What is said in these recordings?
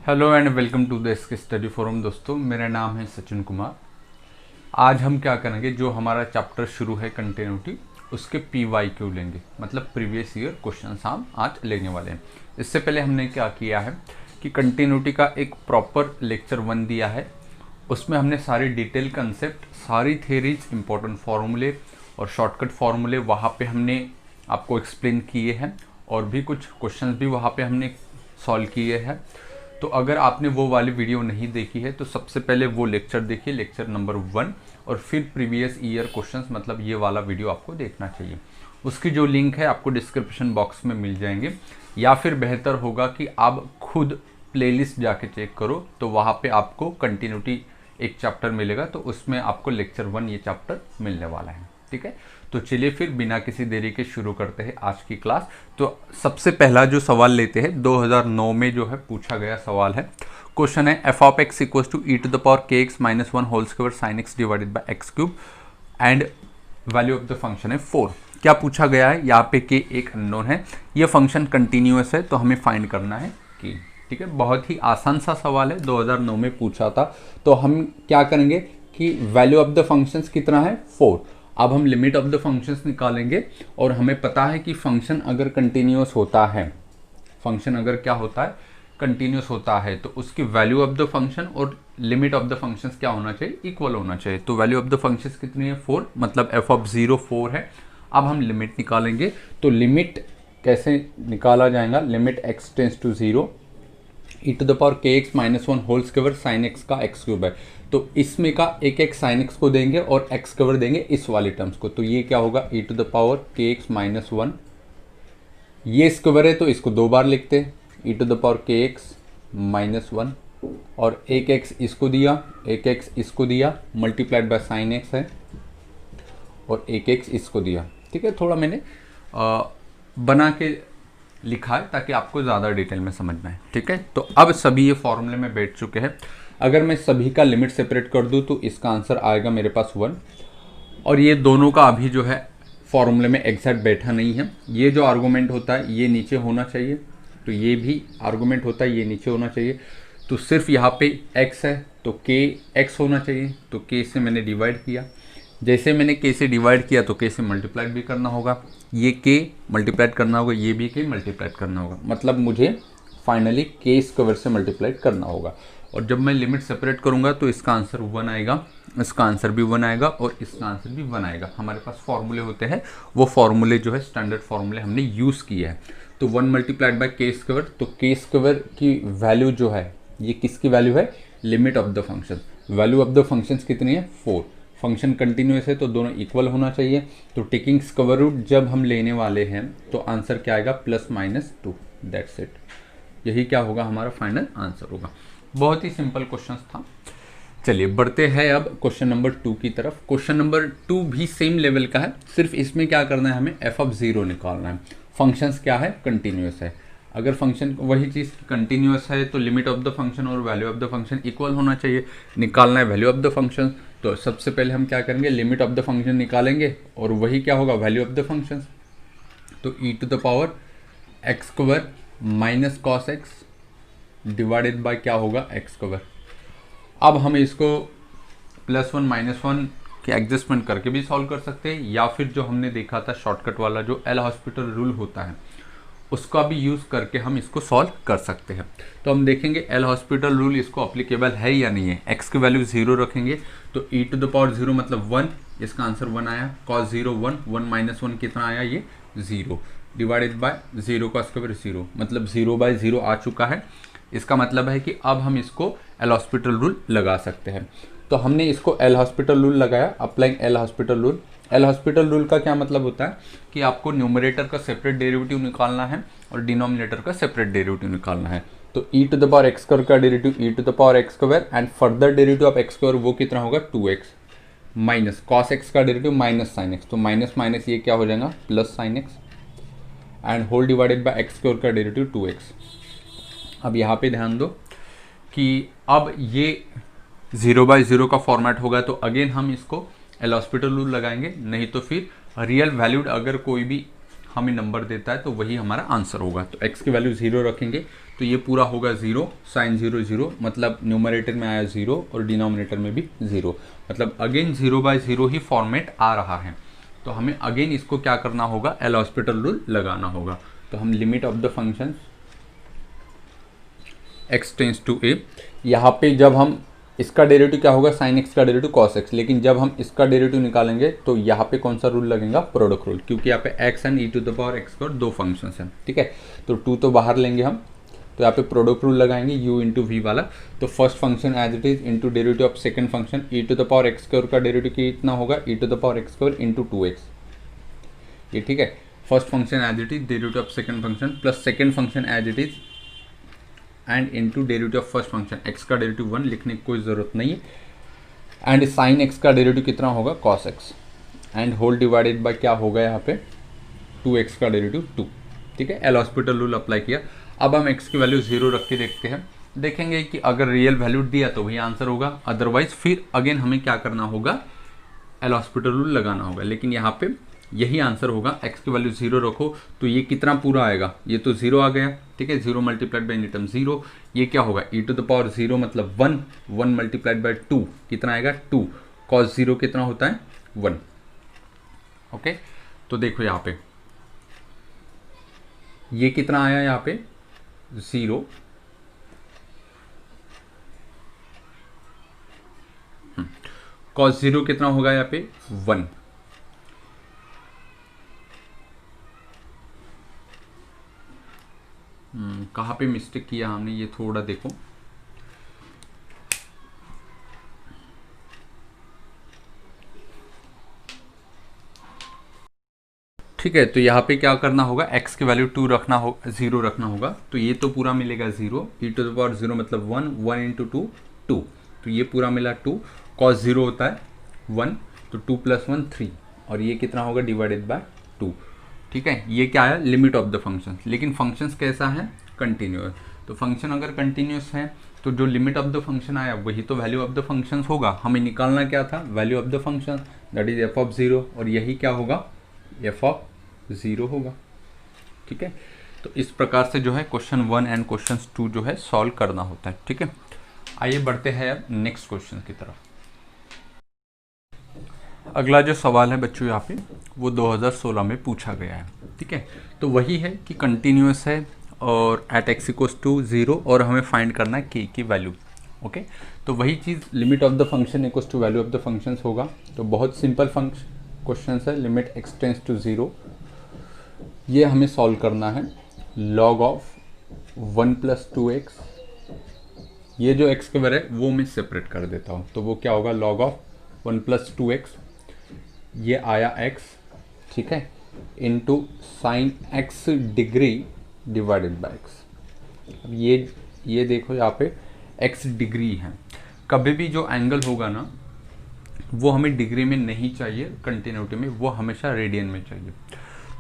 Hello and welcome to the इसके study forum. दोस्तों, मेरा नाम है सचिन कुमार। आज हम क्या करेंगे, जो हमारा चैप्टर शुरू है कंटिन्यूटी, उसके PYQ लेंगे, मतलब प्रीवियस ईयर क्वेश्चन हम आज लेने वाले हैं। इससे पहले हमने क्या किया है कि कंटिन्यूटी का एक प्रॉपर लेक्चर 1 दिया है। उसमें हमने सारी डिटेल कंसेप्ट, सारी थेरीज, इंपॉर्टेंट फार्मूले और शॉर्टकट फार्मूले वहाँ पे हमने आपको एक्सप्लेन किए हैं, और भी कुछ क्वेश्चंस भी वहाँ पे हमने सॉल्व किए हैं। तो अगर आपने वो वाली वीडियो नहीं देखी है तो सबसे पहले वो लेक्चर देखिए, लेक्चर नंबर 1, और फिर प्रीवियस ईयर क्वेश्चंस, मतलब ये वाला वीडियो आपको देखना चाहिए। उसकी जो लिंक है आपको डिस्क्रिप्शन बॉक्स में मिल जाएंगे, या फिर बेहतर होगा कि आप खुद प्लेलिस्ट जाके चेक करो, तो वहाँ पे आपको कंटिन्यूटी एक चैप्टर मिलेगा, तो उसमें आपको लेक्चर 1 ये चैप्टर मिलने वाला है। ठीक है, तो चलिए फिर बिना किसी देरी के शुरू करते हैं आज की क्लास। तो सबसे पहला जो सवाल लेते हैं, 2009 में जो है पूछा गया सवाल है। क्वेश्चन है f of x equal to e to the power के x minus 1 whole square sine x divided by x cube and value of the function है 4। क्या पूछा गया है यहाँ पे? के एक अननोन है, ये फंक्शन कंटिन्यूअस है, तो हमें फाइंड करना है कि। ठीक है, बहुत ही आसान सा सवाल है, 2009 में पूछा था। तो हम क्या करेंगे कि वैल्यू ऑफ द फंक्शंस कितना है? 4। अब हम लिमिट ऑफ द फंक्शंस निकालेंगे, और हमें पता है कि फंक्शन अगर कंटिन्यूअस होता है, फंक्शन अगर क्या होता है, कंटिन्यूअस होता है, तो उसकी वैल्यू ऑफ द फंक्शन और लिमिट ऑफ द फंक्शंस क्या होना चाहिए? इक्वल होना चाहिए। तो वैल्यू ऑफ द फंक्शंस कितनी है? 4, मतलब एफ ऑफ 0 4 है। अब हम लिमिट निकालेंगे, तो लिमिट कैसे निकाला जाएगा? Limit x tends to 0 e to the power के x minus 1 whole square sine x का एक्स क्यूब है। तो इसमें का एक साइन एक्स को देंगे और एक्स स्क्वायर देंगे इस वाली टर्म्स को, तो ये क्या होगा? ई टू द पावर के एक्स माइनस 1, ये स्क्वायर है तो इसको 2 बार लिखते हैं, ई टू द पावर के एक्स माइनस 1, और एक एक्स इसको दिया, एक एक्स इसको दिया, मल्टीप्लाइड बाय साइन एक्स है, और एक एक्स इसको दिया। ठीक है, थोड़ा मैंने बना के लिखा है ताकि आपको ज़्यादा डिटेल में समझ में आए। ठीक है, तो अब सभी ये फॉर्मूले में बैठ चुके हैं। अगर मैं सभी का लिमिट सेपरेट कर दूं तो इसका आंसर आएगा मेरे पास 1, और ये दोनों का अभी जो है फॉर्मूले में एग्जैक्ट बैठा नहीं है। ये जो आर्गूमेंट होता है ये नीचे होना चाहिए, तो ये भी आर्गूमेंट होता है ये नीचे होना चाहिए। तो सिर्फ यहाँ पे x है तो k x होना चाहिए, तो k से मैंने डिवाइड किया। जैसे मैंने k से डिवाइड किया तो k से मल्टीप्लाइड भी करना होगा, ये k मल्टीप्लाइड करना होगा, ये भी k मल्टीप्लाइड करना होगा, मतलब मुझे फाइनली k स्क्वायर से मल्टीप्लाइड करना होगा। और जब मैं लिमिट सेपरेट करूंगा तो इसका आंसर 1 आएगा, इसका आंसर भी 1 आएगा, और इसका आंसर भी 1 आएगा। हमारे पास फॉर्मूले होते हैं, वो फॉर्मूले जो है स्टैंडर्ड फॉर्मूले हमने यूज़ किए हैं। तो 1 मल्टीप्लाइड बाई के स्क्वायर, तो के स्क्वायर की वैल्यू जो है ये किसकी वैल्यू है? Limit of the function. Value of the function कितनी है? 4। फंक्शन कंटिन्यूअस है तो दोनों इक्वल होना चाहिए। तो टेकिंग स्क्वायर रूट जब हम लेने वाले हैं तो आंसर क्या आएगा? Plus minus 2, that's it. यही क्या होगा? हमारा फाइनल आंसर होगा। बहुत ही सिंपल क्वेश्चन था। चलिए बढ़ते हैं अब क्वेश्चन नंबर 2 की तरफ। क्वेश्चन नंबर 2 भी सेम लेवल का है, सिर्फ इसमें क्या करना है, हमें एफ ऑफ 0 निकालना है। फंक्शंस क्या है? कंटिन्यूअस है। अगर फंक्शन वही चीज़ कंटिन्यूअस है तो लिमिट ऑफ द फंक्शन और value of the function equal होना चाहिए। निकालना है वैल्यू ऑफ द फंक्शन, तो सबसे पहले हम क्या करेंगे? लिमिट ऑफ द फंक्शन निकालेंगे, और वही क्या होगा? Value of the function. तो e to the power x square minus cos x divided by क्या होगा? X square. अब हम इसको +1 -1 के एडजस्टमेंट करके भी सॉल्व कर सकते हैं, या फिर जो हमने देखा था शॉर्टकट वाला जो एल हॉस्पिटल रूल होता है उसका भी यूज़ करके हम इसको सॉल्व कर सकते हैं। तो हम देखेंगे एल हॉस्पिटल रूल इसको अप्लीकेबल है या नहीं है। एक्स की वैल्यू 0 रखेंगे तो ई टू द पावर 0 मतलब 1, इसका आंसर 1 आया। कॉस 0 1, 1 माइनस 1 कितना आया? ये 0, डिवाइडेड बाय 0 का स्क्वायर 0, मतलब 0/0 आ चुका है। इसका मतलब है कि अब हम इसको एल हॉस्पिटल रूल लगा सकते हैं। तो हमने इसको एल हॉस्पिटल रूल लगाया, applying L hospital rule. L hospital rule का क्या मतलब होता है कि आपको न्यूमरेटर का सेपरेट डेरिवेटिव निकालना है और डिनोमिनेटर का सेपरेट डेरिवेटिव निकालना है। तो e to the power x square का derivative e to the power x square, and further derivative of x square वो कितना होगा? 2x, माइनस कॉस एक्स का डेरिवेटिव माइनस साइन एक्स, तो माइनस माइनस ये क्या हो जाएगा? Plus sine x, and whole divided by x square का डेरिवेटिव 2x। अब यहाँ पे ध्यान दो कि अब ये 0/0 का फॉर्मेट होगा, तो अगेन हम इसको एल हॉस्पिटल रूल लगाएंगे, नहीं तो फिर रियल वैल्यूड अगर कोई भी हमें नंबर देता है तो वही हमारा आंसर होगा। तो x की वैल्यू 0 रखेंगे तो ये पूरा होगा 0, साइन 0 0, मतलब न्यूमरेटर में आया 0 और डिनोमिनेटर में भी 0, मतलब अगेन 0/0 ही फॉर्मेट आ रहा है। तो हमें अगेन इसको क्या करना होगा, एल हॉस्पिटल रूल लगाना होगा। तो हम limit of the function x tends to a, यहाँ पे जब हम इसका डेरिवेटिव क्या होगा, साइन x का डेरिवेटिव कॉस x, लेकिन जब हम इसका डेरिवेटिव निकालेंगे तो यहाँ पे कौन सा रूल लगेगा, प्रोडक्ट रूल, क्योंकि यहाँ पे x एंड e⁻x दो फंक्शंस हैं, ठीक है। तो 2 तो बाहर लेंगे हम, तो यहाँ पे प्रोडक्ट रूल लगाएंगे u इंटू वी वाला। तो first function as it is into derivative of second function e⁻x² का डेरिवेटिव कितना होगा, e⁻x² इंटू 2x, ये ठीक है। First function as it is derivative of second function plus second function as it is and into derivative of first function, x का derivative 1 लिखने की कोई ज़रूरत नहीं है, एंड साइन x का डेरिवेटिव कितना होगा, cos x, and whole divided by क्या होगा यहाँ पे 2x का डेरिवेटिव 2, ठीक है। एल हॉस्पिटल रूल अप्लाई किया। अब हम x की वैल्यू 0 रख के देखते हैं, देखेंगे कि अगर रियल वैल्यू दिया तो वही आंसर होगा, अदरवाइज फिर अगेन हमें क्या करना होगा, एल हॉस्पिटल रूल लगाना होगा। लेकिन यहाँ पे यही आंसर होगा, x की वैल्यू 0 रखो तो ये कितना पूरा आएगा, ये तो 0 आ गया, ठीक है। 0 मल्टीप्लाइड बाई एनी टर्म 0, ये क्या होगा e⁻0 मतलब 1, 1 मल्टीप्लाइड बाई 2 कितना आएगा 2, cos 0 कितना होता है 1, ओके। तो देखो यहाँ पे ये कितना आया, यहाँ पे 0, cos 0 कितना होगा यहाँ पे 1, कहाँ पे मिस्टेक किया हमने, ये थोड़ा देखो, ठीक है। तो यहाँ पे क्या करना होगा, x की वैल्यू 2 रखना हो, 0 रखना होगा, तो ये तो पूरा मिलेगा 0, e⁻0 मतलब 1, 1 इंटू 2 2, तो ये पूरा मिला 2, cos 0 होता है 1, तो 2 + 1 3, और ये कितना होगा डिवाइडेड बाय 2, ठीक है। ये क्या है, लिमिट ऑफ द फंक्शन। लेकिन फंक्शंस कैसा है, कंटिन्यूअस। तो फंक्शन अगर कंटिन्यूअस है तो जो लिमिट ऑफ द फंक्शन आया वही तो वैल्यू ऑफ द फंक्शन होगा। हमें निकालना क्या था, value of the function, that is f(0), और यही क्या होगा, f(0) होगा, ठीक है। तो इस प्रकार से जो है क्वेश्चन 1 एंड क्वेश्चन 2 जो है सॉल्व करना होता है, ठीक है। आइए बढ़ते हैं अब नेक्स्ट क्वेश्चन की तरफ। अगला जो सवाल है बच्चों यहाँ पे वो 2016 में पूछा गया है, ठीक है। तो वही है कि कंटिन्यूअस है और एट x = 0 और हमें फाइंड करना है k की वैल्यू, ओके। तो वही चीज़ limit of the function equals to value of the function होगा। तो बहुत सिंपल क्वेश्चन है, लिमिट x टेंस टू 0, ये हमें सॉल्व करना है। log ऑफ 1 + 2x, ये जो x स्क्वायर है वो मैं सेपरेट कर देता हूँ, तो वो क्या होगा, log ऑफ 1 + 2x, ये आया x, ठीक है, into sine x degree divided by x। अब ये देखो यहाँ पे x डिग्री है, कभी भी जो एंगल होगा ना वो हमें डिग्री में नहीं चाहिए कंटिन्यूटी में, वो हमेशा रेडियन में चाहिए।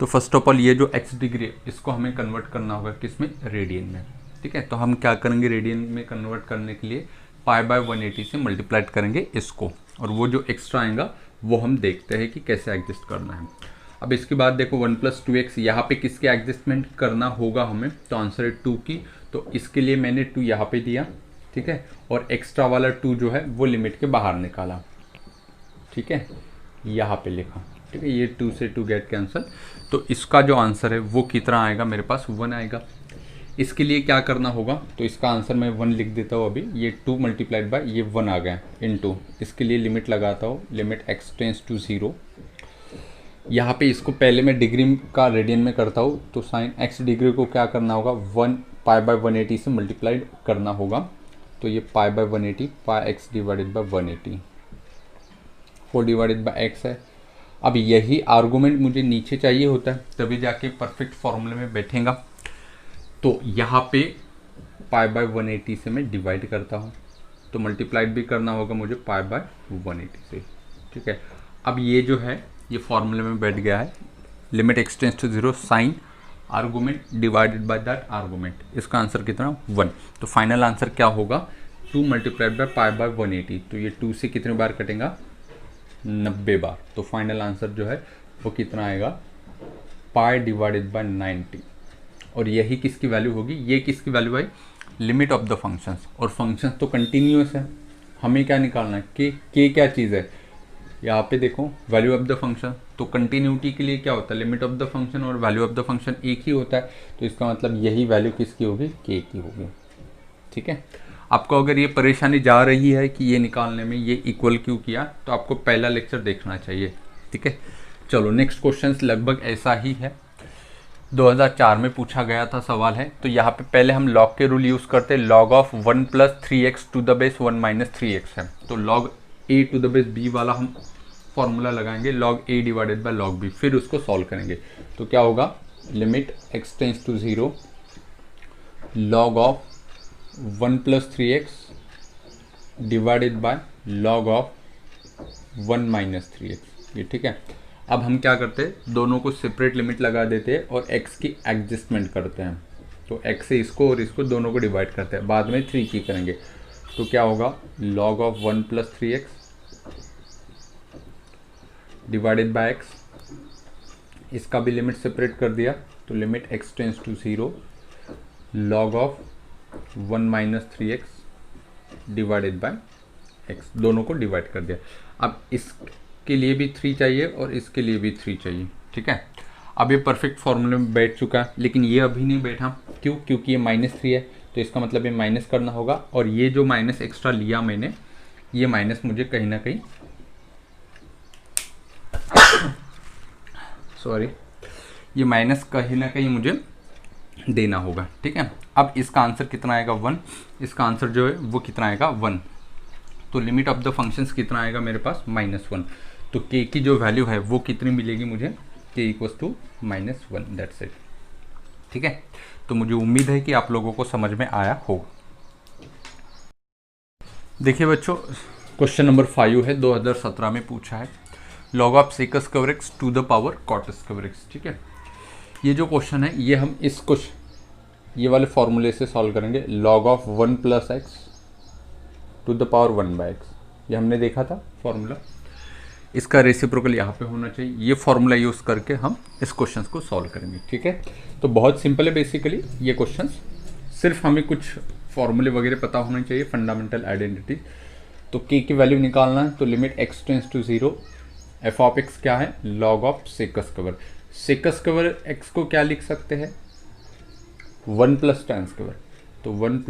तो फर्स्ट ऑफ ऑल ये जो x डिग्री है इसको हमें कन्वर्ट करना होगा किस में, रेडियन में, ठीक है। तो हम क्या करेंगे, रेडियन में कन्वर्ट करने के लिए π/180 से मल्टीप्लाइड करेंगे इसको, और वो जो एक्स्ट्रा आएगा वो हम देखते हैं कि कैसे एडजस्ट करना है। अब इसके बाद देखो 1 + 2x, यहाँ पे किसके एडजस्टमेंट करना होगा हमें, तो आंसर है 2 की, तो इसके लिए मैंने 2 यहाँ पे दिया, ठीक है, और एक्स्ट्रा वाला 2 जो है वो लिमिट के बाहर निकाला, ठीक है, यहाँ पे लिखा, ठीक है। ये 2 से 2 गेट कैंसल, तो इसका जो आंसर है वो कितना आएगा, मेरे पास 1 आएगा। इसके लिए क्या करना होगा, तो इसका आंसर मैं 1 लिख देता हूँ अभी, ये 2 मल्टीप्लाइड बाय ये 1 आ गया इनटू, इसके लिए लिमिट लगाता हूँ, लिमिट x टेंस टू 0। यहाँ पे इसको पहले मैं डिग्री का रेडियन में करता हूँ, तो साइन x डिग्री को क्या करना होगा, 1 π/180 से मल्टीप्लाइड करना होगा, तो ये π/180 πx divided by 180 4 divided by x है। अब यही आर्गूमेंट मुझे नीचे चाहिए होता है, तभी जाके परफेक्ट फॉर्मूले में बैठेगा। तो यहाँ पे π/180 से मैं डिवाइड करता हूँ, तो मल्टीप्लाइड भी करना होगा मुझे π/180 से, ठीक है। अब ये जो है ये फॉर्मूले में बैठ गया है, limit x tends to 0 sine argument divided by that argument, इसका आंसर कितना 1। तो फाइनल आंसर क्या होगा, 2 मल्टीप्लाइड बाय π/180, तो ये 2 से कितने बार कटेगा, 90 बार। तो फाइनल आंसर जो है वो कितना आएगा, पाई डिवाइडेड बाय 90। और यही किसकी वैल्यू होगी, ये किसकी value I, limit of the functions. और फंक्शंस तो कंटिन्यूअस है, हमें क्या निकालना है, के क्या चीज़ है, यहाँ पे देखो वैल्यू ऑफ द फंक्शन। तो कंटिन्यूटी के लिए क्या होता है, लिमिट ऑफ द फंक्शन और वैल्यू ऑफ द फंक्शन एक ही होता है। तो इसका मतलब यही वैल्यू किसकी होगी, के की होगी। ठीक है, आपको अगर ये परेशानी जा रही है कि ये निकालने में ये इक्वल क्यों किया, तो आपको पहला लेक्चर देखना चाहिए। ठीक है, चलो नेक्स्ट क्वेश्चन लगभग ऐसा ही है, 2004 में पूछा गया था सवाल है। तो यहाँ पे पहले हम लॉग के रूल यूज़ करते हैं। Log of 1 + 3x to the base 1 - 3x है। तो log a to the base b वाला हम फॉर्मूला लगाएंगे, log a divided by log b, फिर उसको सॉल्व करेंगे। तो क्या होगा, limit x tends to 0 log of 1 + 3x divided by log of 1 - 3x। ये ठीक है। अब हम क्या करते हैं, दोनों को सेपरेट लिमिट लगा देते हैं और x की एडजस्टमेंट करते हैं। तो x से इसको और इसको दोनों को डिवाइड करते हैं, बाद में 3 की करेंगे। तो क्या होगा, log of 1 + 3x divided by x, इसका भी लिमिट सेपरेट कर दिया। तो limit x tends to 0 log of 1 - 3x divided by x, दोनों को डिवाइड कर दिया। अब इसके लिए भी 3 चाहिए और इसके लिए भी 3 चाहिए। ठीक है, अब ये परफेक्ट फॉर्मूले में बैठ चुका है, लेकिन ये अभी नहीं बैठा। क्यों, क्योंकि ये -3 है, तो इसका मतलब ये माइनस करना होगा। और ये जो माइनस एक्स्ट्रा लिया मैंने, ये माइनस मुझे कहीं ना कहीं सॉरी, ये माइनस कहीं ना कहीं मुझे देना होगा। ठीक है, अब इसका आंसर कितना आएगा, 1। इसका आंसर जो है वो कितना आएगा, 1। तो लिमिट ऑफ द फंक्शंस कितना आएगा मेरे पास, -1। तो k की जो वैल्यू है वो कितनी मिलेगी मुझे, k = -1, दैट्स इट। ठीक है, तो मुझे उम्मीद है कि आप लोगों को समझ में आया होगा। देखिए बच्चों, क्वेश्चन नंबर 5 है, 2017 में पूछा है, log of sec square x to the power cot square x। ठीक है, ये जो क्वेश्चन है ये हम इस ये वाले फॉर्मूले से सॉल्व करेंगे। log of 1 + x to the power 1/x, ये हमने देखा था फॉर्मूला, इसका रेसिप्रोकल यहाँ पे होना चाहिए। ये फॉर्मूला यूज़ करके हम इस क्वेश्चन को सॉल्व करेंगे। ठीक है, तो बहुत सिंपल है बेसिकली ये क्वेश्चन, सिर्फ हमें कुछ फॉर्मूले वगैरह पता होने चाहिए, फंडामेंटल आइडेंटिटी। तो k की वैल्यू निकालना है, तो limit x tends to 0 f of x क्या है, log of sec square. sec square x को क्या लिख सकते हैं, 1 + tan स्क्वायर। तो 1 +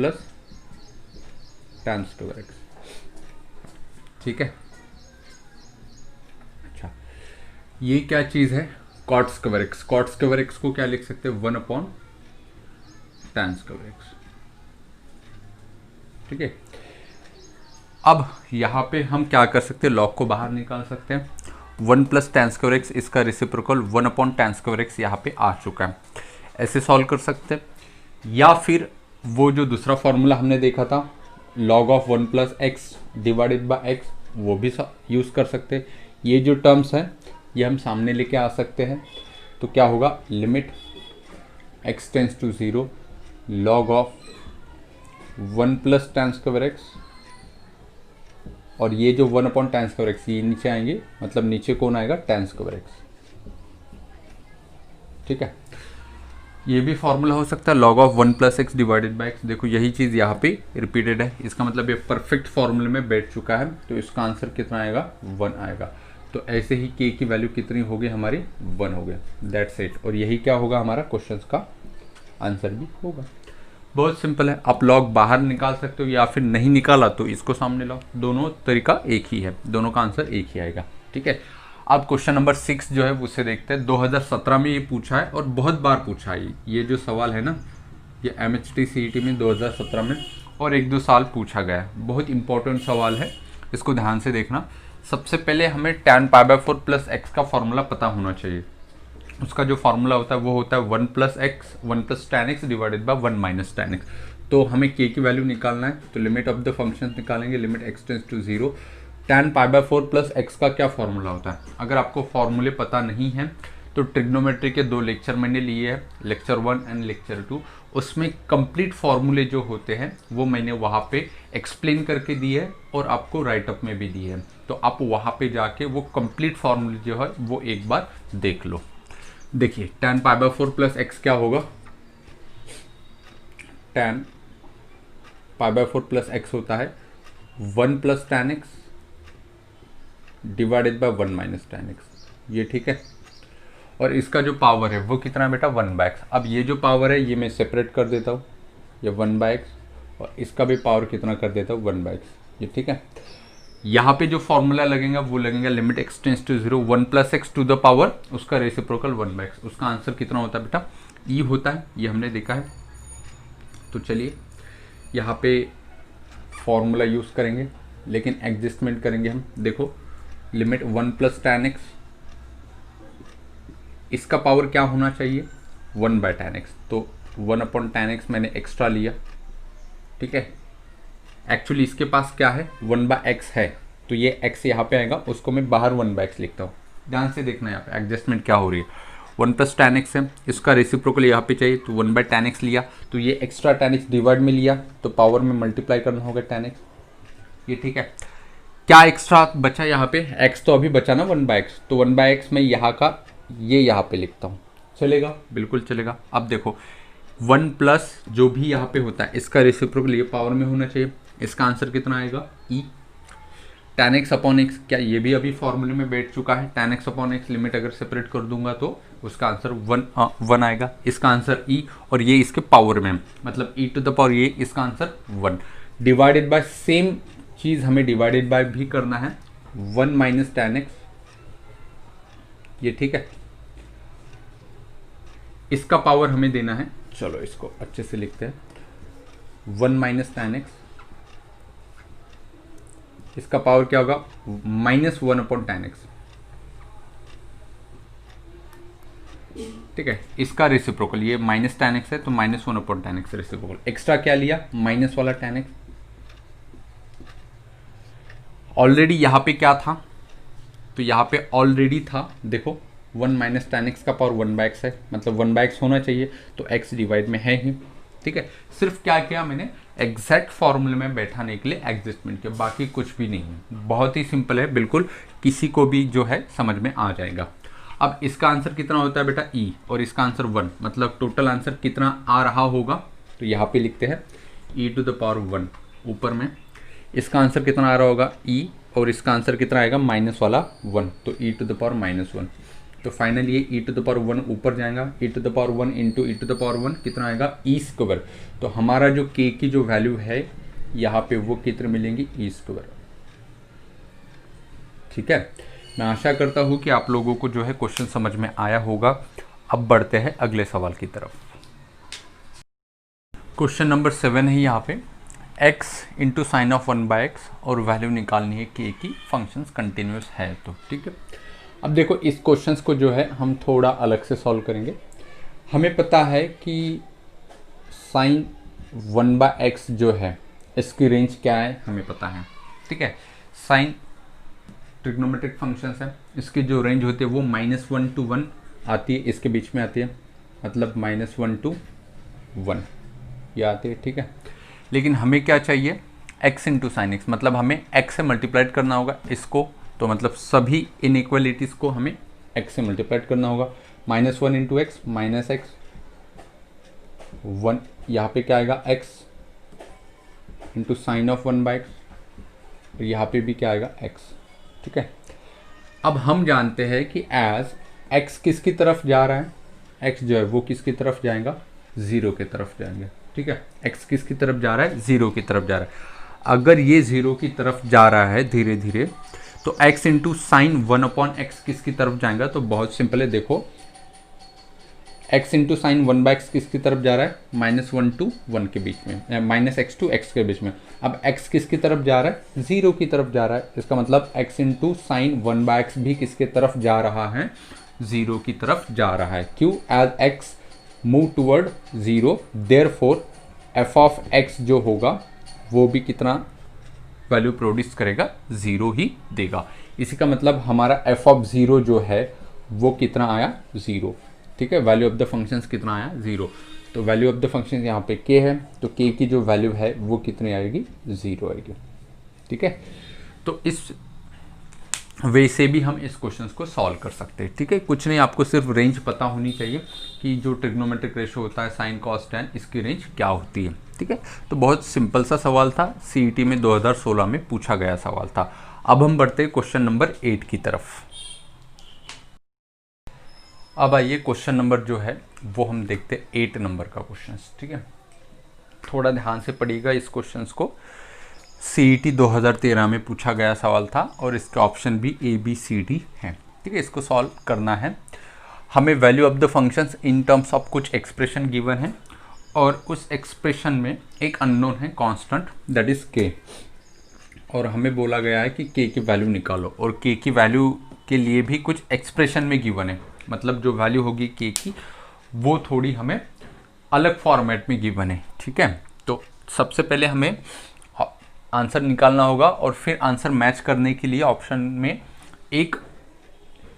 tan स्क्वायर x। ठीक है, अच्छा ये क्या चीज़ है, cot square x। cot square x को क्या लिख सकते हैं, 1/tan स्क्वायर x। ठीक है, अब यहाँ पे हम क्या कर सकते हैं, log को बाहर निकाल सकते हैं। 1 + tan स्क्वायर x, इसका रेसिप्रोकल 1/tan स्क्वायर x यहाँ पे आ चुका है, ऐसे सॉल्व कर सकते हैं। या फिर वो जो दूसरा फॉर्मूला हमने देखा था, log of 1 + x divided by x, वो भी यूज़ कर सकते हैं। ये जो टर्म्स हैं ये हम सामने लेके आ सकते हैं। तो क्या होगा, limit x tends to 0 log of 1 + tan square x, और ये जो 1/tan स्क्वायर x ये नीचे आएंगे, मतलब नीचे कौन आएगा, tan स्क्वायर x। ठीक है, ये भी फॉर्मूला हो सकता है, log of 1 + x divided by x। देखो यही चीज़ यहाँ पे रिपीटेड है, इसका मतलब ये परफेक्ट फॉर्मूले में बैठ चुका है। तो इसका आंसर कितना आएगा, 1 आएगा। तो ऐसे ही k की वैल्यू कितनी होगी हमारी, 1 हो गया, दैट्स इट। और यही क्या होगा, हमारा क्वेश्चन का आंसर भी होगा। बहुत सिंपल है, आप log बाहर निकाल सकते हो, या फिर नहीं निकाला तो इसको सामने लाओ, दोनों तरीका एक ही है, दोनों का आंसर एक ही आएगा। ठीक है, अब क्वेश्चन नंबर 6 जो है उससे देखते हैं। 2017 में ये पूछा है और बहुत बार पूछा है। ये जो सवाल है ना, ये MHT CET में 2017 में और 1-2 साल पूछा गया है। बहुत इंपॉर्टेंट सवाल है, इसको ध्यान से देखना। सबसे पहले हमें tan π/4 + x का फॉर्मूला पता होना चाहिए। उसका जो फार्मूला होता है वो होता है 1 + x 1 + tan x divided by 1 - tan x। तो हमें k की वैल्यू निकालना है, तो लिमिट ऑफ द फंक्शन निकालेंगे, limit x tends to 0 tan π/4 + x का क्या फॉर्मूला होता है। अगर आपको फॉर्मूले पता नहीं है तो ट्रिग्नोमेट्री के 2 लेक्चर मैंने लिए हैं, लेक्चर 1 एंड लेक्चर 2। उसमें कंप्लीट फॉर्मूले जो होते हैं वो मैंने वहाँ पे एक्सप्लेन करके दिए है और आपको राइटअप में भी दिए हैं। तो आप वहाँ पे जाके वो कंप्लीट फॉर्मूले जो है वो एक बार देख लो। देखिए tan pi by 4 plus x क्या होगा, tan pi by 4 plus x होता है 1 plus tan x divided by 1 minus tan x, ये ठीक है। और इसका जो पावर है वो कितना है बेटा 1 बाय एक्स। अब ये जो पावर है ये मैं सेपरेट कर देता हूँ, ये 1 बाय एक्स, और इसका भी पावर कितना कर देता हूँ 1 बाय एक्स, ये ठीक है। यहाँ पे जो फॉर्मूला लगेगा वो लगेगा limit x tends to 0 1 plus x to the power उसका रेसिप्रोकल 1 बाय एक्स। उसका आंसर कितना होता है बेटा ई होता है, ये हमने देखा है। तो चलिए यहाँ पे फॉर्मूला यूज़ करेंगे, लेकिन एडजस्टमेंट करेंगे हम। देखो लिमिट 1 प्लस tan एक्स, इसका पावर क्या होना चाहिए 1 बाय tan एक्स, तो 1 अपॉन tan एक्स मैंने एक्स्ट्रा लिया, ठीक है। एक्चुअली इसके पास क्या है 1 बाय एक्स है, तो ये x यहाँ पे आएगा, उसको मैं बाहर 1 बाय एक्स लिखता हूँ। ध्यान से देखना यहाँ पे एडजस्टमेंट क्या हो रही है। 1 प्लस tan एक्स है, इसका रेसिप्रोकल यहाँ पे चाहिए, तो 1 बाय tan एक्स लिया, तो ये एक्स्ट्रा tan एक्स डिवाइड में लिया, तो पावर में मल्टीप्लाई करना होगा tan एक्स, ये ठीक है। क्या एक्स्ट्रा बचा यहाँ पे, x तो अभी बचा ना 1 बाय एक्स, तो 1 बाय एक्स मैं यहाँ का ये यहाँ पे लिखता हूँ, चलेगा, बिल्कुल चलेगा। अब देखो 1 प्लस जो भी यहाँ पे होता है इसका रेसिप्रोकल ये पावर में होना चाहिए, इसका आंसर कितना आएगा ई tan x अपॉन एक्स, क्या ये भी अभी फॉर्मूले में बैठ चुका है। tan x upon x limit अगर सेपरेट कर दूंगा तो उसका आंसर 1 आएगा, इसका आंसर ई, और ये इसके पावर में मतलब e टू द पावर ये, इसका आंसर 1 डिवाइडेड बाय सेम चीज हमें डिवाइडेड बाय भी करना है 1 माइनस tan एक्स, ये ठीक है। इसका पावर हमें देना है, चलो इसको अच्छे से लिखते हैं 1 माइनस tan एक्स, इसका पावर क्या होगा -1 अपॉन tan एक्स, ठीक है। इसका रेसिप्रोकल ये माइनस tan एक्स है, तो -1 upon tan x reciprocal. Extra क्या लिया माइनस वाला tan एक्स, ऑलरेडी यहाँ पे क्या था, तो यहाँ पे ऑलरेडी था देखो 1 माइनस tan एक्स का पावर 1 बाय एक्स है, मतलब 1 बाय एक्स होना चाहिए, तो x डिवाइड में है ही, ठीक है। सिर्फ क्या किया मैंने एग्जैक्ट फॉर्मूले में बैठाने के लिए एडजस्टमेंट किया, बाकी कुछ भी नहीं है, बहुत ही सिंपल है, बिल्कुल किसी को भी जो है समझ में आ जाएगा। अब इसका आंसर कितना होता है बेटा e, और इसका आंसर 1, मतलब टोटल आंसर कितना आ रहा होगा, तो यहाँ पे लिखते हैं e टू द पावर 1 ऊपर में, इसका आंसर कितना आ रहा होगा e, और इसका आंसर कितना आएगा माइनस वाला 1, तो e टू द पावर -1, तो फाइनली ये e टू द पावर 1 ऊपर जाएगा, e to the power 1 into e to the power 1 कितना आएगा e स्क्वायर, तो हमारा जो k की जो वैल्यू है यहाँ पे वो कितने मिलेंगी e स्क्वायर, ठीक है। मैं आशा करता हूँ कि आप लोगों को जो है क्वेश्चन समझ में आया होगा। अब बढ़ते हैं अगले सवाल की तरफ। क्वेश्चन नंबर 7 है यहाँ पे x into sine of 1 by x, और वैल्यू निकालनी है k की, फंक्शंस कंटिन्यूस है, तो ठीक है। अब देखो इस क्वेश्चंस को जो है हम थोड़ा अलग से सॉल्व करेंगे। हमें पता है कि साइन 1 बाय एक्स जो है इसकी रेंज क्या है हमें पता है, ठीक है। साइन ट्रिग्नोमेट्रिक फंक्शंस है, इसकी जो रेंज होती है वो -1 to 1 आती है, इसके बीच में आती है, मतलब -1 to 1 ये आती है, ठीक है। लेकिन हमें क्या चाहिए x इंटू साइन एक्स, मतलब हमें x से मल्टीप्लाइड करना होगा इसको, तो मतलब सभी इनइक्वालिटीज़ को हमें x से मल्टीप्लाइड करना होगा। -1 इंटू एक्स माइनस एक्स 1, यहाँ पे क्या आएगा x into sine of 1 by x, और यहाँ पे भी क्या आएगा x, ठीक है। अब हम जानते हैं कि एज x किसकी तरफ जा रहा है, x जो है वो किसकी तरफ जाएगा 0 की तरफ जाएंगे, ठीक है। x किसकी तरफ जा रहा है 0 की तरफ जा रहा है। अगर ये 0 की तरफ जा रहा है धीरे धीरे, तो x into sine 1 upon x किसकी तरफ जाएगा, तो बहुत सिंपल है, देखो x into sine 1 by x किसकी तरफ जा रहा है -1 to 1 के बीच में, -x to x के बीच में। अब x किसकी तरफ जा रहा है 0 की तरफ जा रहा है, इसका मतलब x into sine 1 by x भी किसके तरफ जा रहा है 0 की तरफ जा रहा है। क्यों, as x move toward 0 therefore f of x जो होगा वो भी कितना वैल्यू प्रोड्यूस करेगा 0 ही देगा। इसी का मतलब हमारा f ऑफ 0 जो है वो कितना आया 0, ठीक है। वैल्यू ऑफ द फंक्शंस कितना आया 0, तो वैल्यू ऑफ द फंक्शन यहाँ पे k है, तो k की जो वैल्यू है वो कितनी आएगी 0 आएगी, ठीक है। तो इस वैसे भी हम इस क्वेश्चन को सॉल्व कर सकते हैं। ठीक है, कुछ नहीं, आपको सिर्फ रेंज पता होनी चाहिए कि जो ट्रिग्नोमेट्रिक रेशो होता है साइन कॉस टैन, इसकी रेंज क्या होती है। ठीक है, तो बहुत सिंपल सा सवाल था, सीईटी में 2016 में पूछा गया सवाल था। अब हम बढ़ते हैं क्वेश्चन नंबर 8 की तरफ। अब आइए क्वेश्चन नंबर जो है वो हम देखते हैं 8 नंबर का क्वेश्चन। ठीक है, थोड़ा ध्यान से पढ़िएगा इस क्वेश्चन को। सीईटी 2013 में पूछा गया सवाल था और इसके ऑप्शन भी ABCD हैं। ठीक है, इसको सॉल्व करना है हमें। Value of the functions in terms of कुछ एक्सप्रेशन गिवन है और उस एक्सप्रेशन में एक अननोन है कांस्टेंट, दैट इज k, और हमें बोला गया है कि k की वैल्यू निकालो, और k की वैल्यू के लिए भी कुछ एक्सप्रेशन में गिवन है, मतलब जो वैल्यू होगी k की वो थोड़ी हमें अलग फॉर्मेट में गिवन है। ठीक है, तो सबसे पहले हमें आंसर निकालना होगा और फिर आंसर मैच करने के लिए ऑप्शन में एक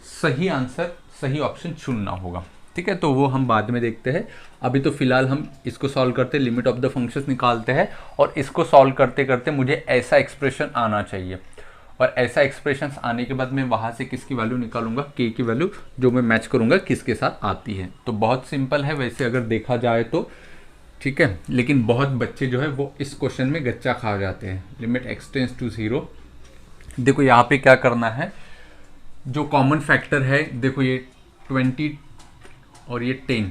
सही आंसर, सही ऑप्शन चुनना होगा। ठीक है, तो वो हम बाद में देखते हैं। अभी तो फिलहाल हम इसको सॉल्व करते, लिमिट ऑफ द फंक्शंस निकालते हैं, और इसको सॉल्व करते करते मुझे ऐसा एक्सप्रेशन आना चाहिए, और ऐसा एक्सप्रेशन आने के बाद मैं वहाँ से किसकी वैल्यू निकालूंगा, k की वैल्यू, जो मैं मैच करूंगा किसके साथ आती है। तो बहुत सिंपल है वैसे अगर देखा जाए तो। ठीक है, लेकिन बहुत बच्चे जो है वो इस क्वेश्चन में गच्चा खा जाते हैं। लिमिट x टेंड्स टू 0, देखो यहाँ पे क्या करना है, जो कॉमन फैक्टर है, देखो ये 20 और ये 10,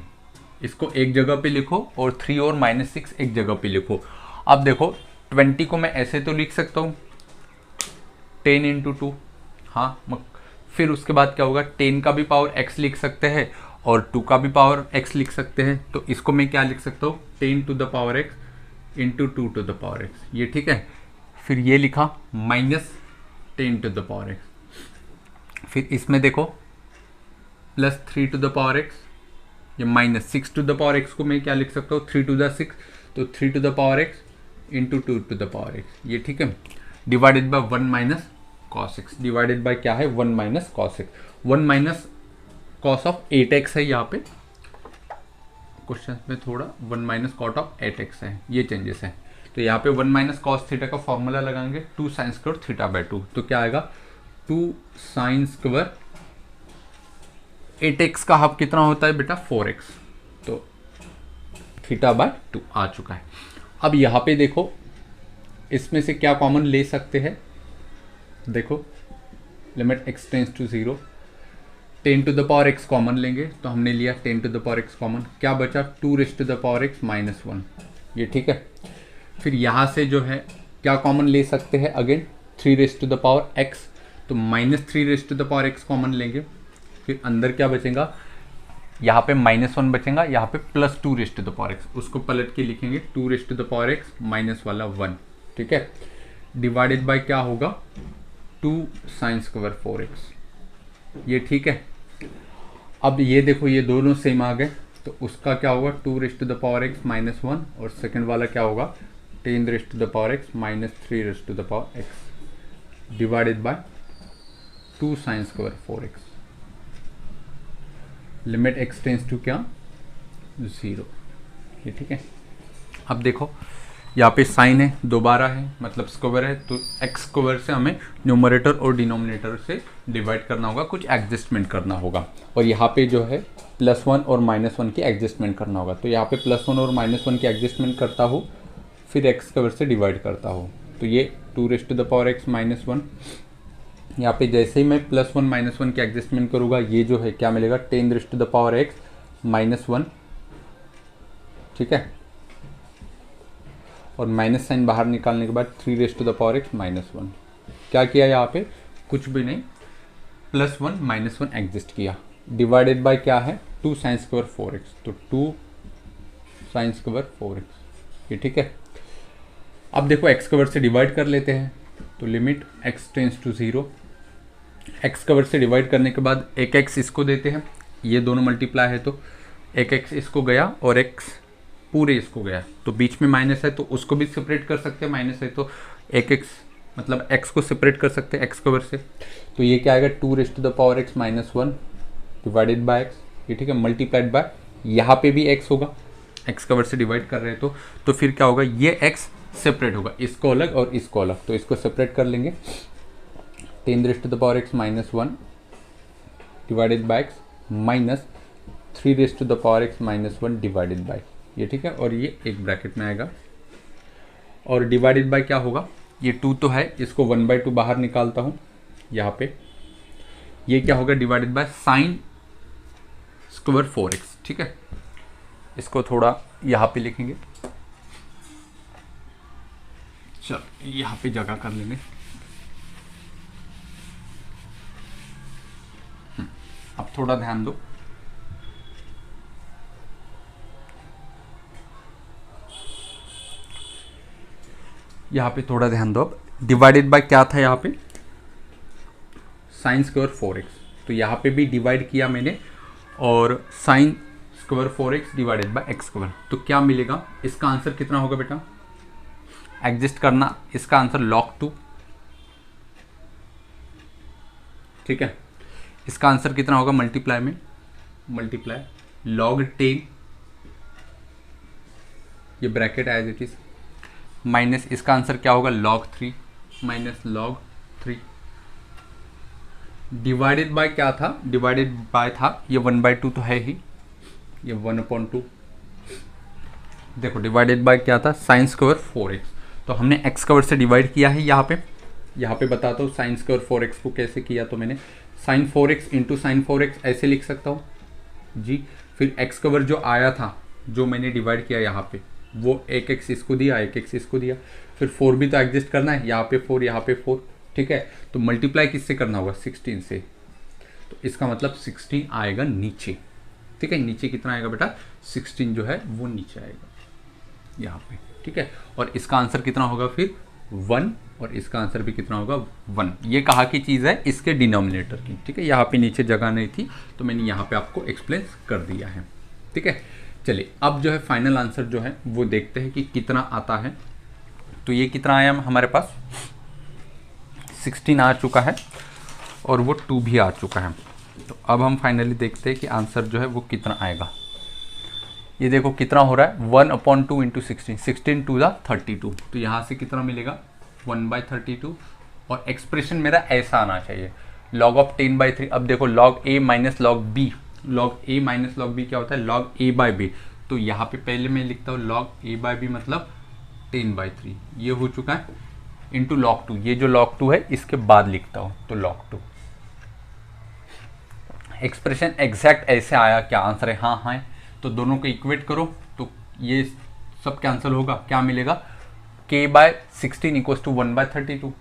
इसको एक जगह पे लिखो, और 3 और -6 एक जगह पे लिखो। अब देखो 20 को मैं ऐसे तो लिख सकता हूँ 10 इंटू 2, हाँ, फिर उसके बाद क्या होगा, 10 का भी पावर x लिख सकते हैं और 2 का भी पावर x लिख सकते हैं। तो इसको मैं क्या लिख सकता हूँ, 10 to the power x into 2 to the power x, ये ठीक है। फिर ये लिखा -10 टू द पावर x, फिर इसमें देखो +3 टू द पावर x, ये -6 टू द पावर x को मैं क्या लिख सकता हूँ, 3 टू द 6, तो 3 to the power x into 2 to the power x, ये ठीक है। Divided by 1 minus cos x, divided by क्या है, 1 minus cos x, 1 minus cos of 8x है यहाँ पे क्वेश्चन में, थोड़ा 1 माइनस cot ऑफ 8x है, ये चेंजेस है। तो यहाँ पे 1 माइनस cos थीटा का फॉर्मूला लगाएंगे 2 साइन स्क्वायर थीटा बाय 2, तो क्या आएगा 2 साइन स्क्वायर 8x का हाफ कितना होता है बेटा 4x, तो थीटा बाय 2 आ चुका है। अब यहाँ पे देखो इसमें से क्या कॉमन ले सकते हैं, देखो limit x tends to 0, 10 to the power x common लेंगे, तो हमने लिया 10 to the power x common, क्या बचा 2 raise to the power x minus 1, ये ठीक है। फिर यहाँ से जो है क्या कॉमन ले सकते हैं, again 3 raise to the power x, तो -3 raise to the power x common लेंगे। फिर अंदर क्या बचेगा, यहाँ पे -1 बचेगा, यहाँ पे +2 raise to the power x, उसको पलट के लिखेंगे 2 raise to the power x minus वाला 1, ठीक है। डिवाइडेड बाय क्या होगा 2 साइन स्क्वायर 4x, ये ठीक है। अब ये देखो ये दोनों सेम आ गए, तो उसका क्या होगा 2 raise to the power x minus 1, और सेकंड वाला क्या होगा 10 raise to the power x minus 3 raise to the power x, divided by 2 sine square 4x, limit x tends to क्या 0, ये ठीक है। अब देखो यहाँ पे साइन है दोबारा है, मतलब स्क्वायर है, तो एक्स स्क्वायर से हमें न्यूमरेटर और डिनोमिनेटर से डिवाइड करना होगा, कुछ एडजस्टमेंट करना होगा, और यहाँ पे जो है +1 और -1 की एडजस्टमेंट करना होगा। तो यहाँ पे +1 और -1 की एडजस्टमेंट करता हूँ, फिर एक्स स्क्वायर से डिवाइड करता हूँ, तो ये 2 raise to the power x minus 1, यहाँ पे जैसे ही मैं +1 -1 की एडजस्टमेंट करूँगा, ये जो है क्या मिलेगा 10 raise to the power x minus 1, ठीक है। और माइनस साइन बाहर निकालने के बाद 3 raise to the power x minus 1, क्या किया यहाँ पे कुछ भी नहीं, +1 -1 एग्जिस्ट किया, डिवाइडेड बाय क्या है 2 साइन स्क्वायर 4x, तो 2 साइन स्क्वायर 4x, ये ठीक है। अब देखो x स्क्वायर से डिवाइड कर लेते हैं, तो limit x tends to 0, x square से डिवाइड करने के बाद एक x इसको देते हैं, ये दोनों मल्टीप्लाई है, तो एक x इसको गया और x पूरे इसको गया, तो बीच में माइनस है तो उसको भी सेपरेट कर सकते हैं, माइनस है तो एक x मतलब x को सेपरेट कर सकते हैं x स्क्वायर से, तो ये क्या आएगा 2 raise to the power x minus 1 divided by x, ये ठीक है, मल्टीप्लाइड बाय यहाँ पे भी x होगा, x स्क्वायर से डिवाइड कर रहे हैं तो फिर क्या होगा, ये x सेपरेट होगा, इसको अलग और इसको अलग, तो इसको सेपरेट कर लेंगे, 10 raise to the power x minus 1 divided by x minus 3 raise to the power x minus 1 divided by ये, ठीक है। और ये एक ब्रैकेट में आएगा और डिवाइडेड बाय क्या होगा, ये 2 तो है, इसको 1/2 बाहर निकालता हूँ यहाँ पे, ये क्या होगा divided by sine square 4x, ठीक है। इसको थोड़ा यहाँ पे लिखेंगे, चल यहाँ पे जगह कर लेंगे। अब थोड़ा ध्यान दो, यहाँ पे थोड़ा ध्यान दो। अब डिवाइडेड बाय क्या था यहाँ पे, साइन स्क्वायर 4x, तो यहाँ पे भी डिवाइड किया मैंने और sign square 4x divided by x square, तो क्या मिलेगा, इसका आंसर कितना होगा बेटा, एडजस्ट करना, इसका आंसर log 2, ठीक है। इसका आंसर कितना होगा, मल्टीप्लाई में मल्टीप्लाई log 10, ये bracket as it is, minus इसका आंसर क्या होगा log 3 minus log 3 divided by क्या था, डिवाइडेड बाय था ये 1/2 तो है ही, ये 1/2, देखो डिवाइडेड बाय क्या था, साइन स्क्वायर 4x, तो हमने x स्क्वायर से डिवाइड किया है। यहाँ पे बताता हूँ साइन स्क्वायर 4x को कैसे किया, तो मैंने sign 4x into sine 4x ऐसे लिख सकता हूँ जी। फिर x स्क्वायर जो आया था, जो मैंने डिवाइड किया यहाँ पे, वो एक x इसको दिया, एक x इसको दिया, फिर 4 भी तो एडजस्ट करना है, यहाँ पे 4 यहाँ पे 4, ठीक है। तो मल्टीप्लाई किससे करना होगा, 16 से, तो इसका मतलब 16 आएगा नीचे, ठीक है। नीचे कितना आएगा बेटा, 16 जो है वो नीचे आएगा यहाँ पे, ठीक है। और इसका आंसर कितना होगा फिर 1, और इसका आंसर भी कितना होगा 1। ये कहाँ की चीज़ है, इसके डिनोमिनेटर की, ठीक है। यहाँ पे नीचे जगह नहीं थी तो मैंने यहाँ पे आपको एक्सप्लेन कर दिया है, ठीक है। चलिए अब जो है फाइनल आंसर जो है वो देखते हैं कि कितना आता है। तो ये कितना आया हमारे पास, 16 आ चुका है और वो 2 भी आ चुका है। तो अब हम फाइनली देखते हैं कि आंसर जो है वो कितना आएगा। ये देखो कितना हो रहा है, 1/2 इंटू 16, 16 टू द 32, तो यहाँ से कितना मिलेगा 1/32, और एक्सप्रेशन मेरा ऐसा आना चाहिए log ऑफ 10/3। अब देखो log a minus log b, log a minus log b क्या होता है, log a बाई b, तो यहाँ पे पहले मैं लिखता हूँ log a बाई b मतलब 10/3, ये हो चुका है, इंटू log 2, ये जो log 2 है इसके बाद लिखता हूँ तो log 2। एक्सप्रेशन एग्जैक्ट ऐसे आया, क्या आंसर है, हाँ हाँ, तो दोनों को इक्वेट करो तो ये सब कैंसिल होगा, क्या मिलेगा, k/16 इक्वल्स टू 1/32,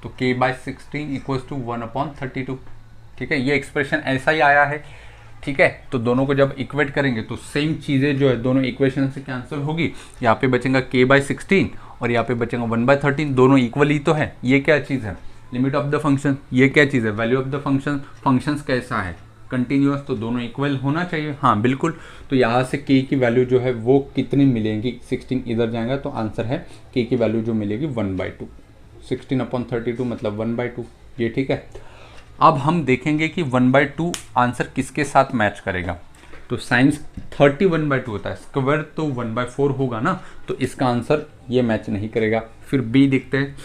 तो k/16 इक्वल्स टू 1/32, ठीक है। ये एक्सप्रेशन ऐसा ही आया है, ठीक है। तो दोनों को जब इक्वेट करेंगे तो सेम चीज़ें जो है दोनों इक्वेशन से कैंसिल होगी, यहाँ पे बचेगा k/16 और यहाँ पे बचेगा 1/13, दोनों इक्वल ही तो है। ये क्या चीज़ है, लिमिट ऑफ द फंक्शन, ये क्या चीज़ है, value of the function, functions कैसा है, कंटिन्यूअस, तो दोनों इक्वल होना चाहिए, हाँ बिल्कुल। तो यहाँ से k की वैल्यू जो है वो कितनी मिलेगी, 16 इधर जाएगा तो आंसर है k की वैल्यू जो मिलेगी 1/2, 16/32 मतलब 1/2, ये ठीक है। अब हम देखेंगे कि 1/2 आंसर किसके साथ मैच करेगा। तो साइंस 31/2 होता है, स्क्वायर तो 1/4 होगा ना, तो इसका आंसर ये मैच नहीं करेगा। फिर बी देखते हैं,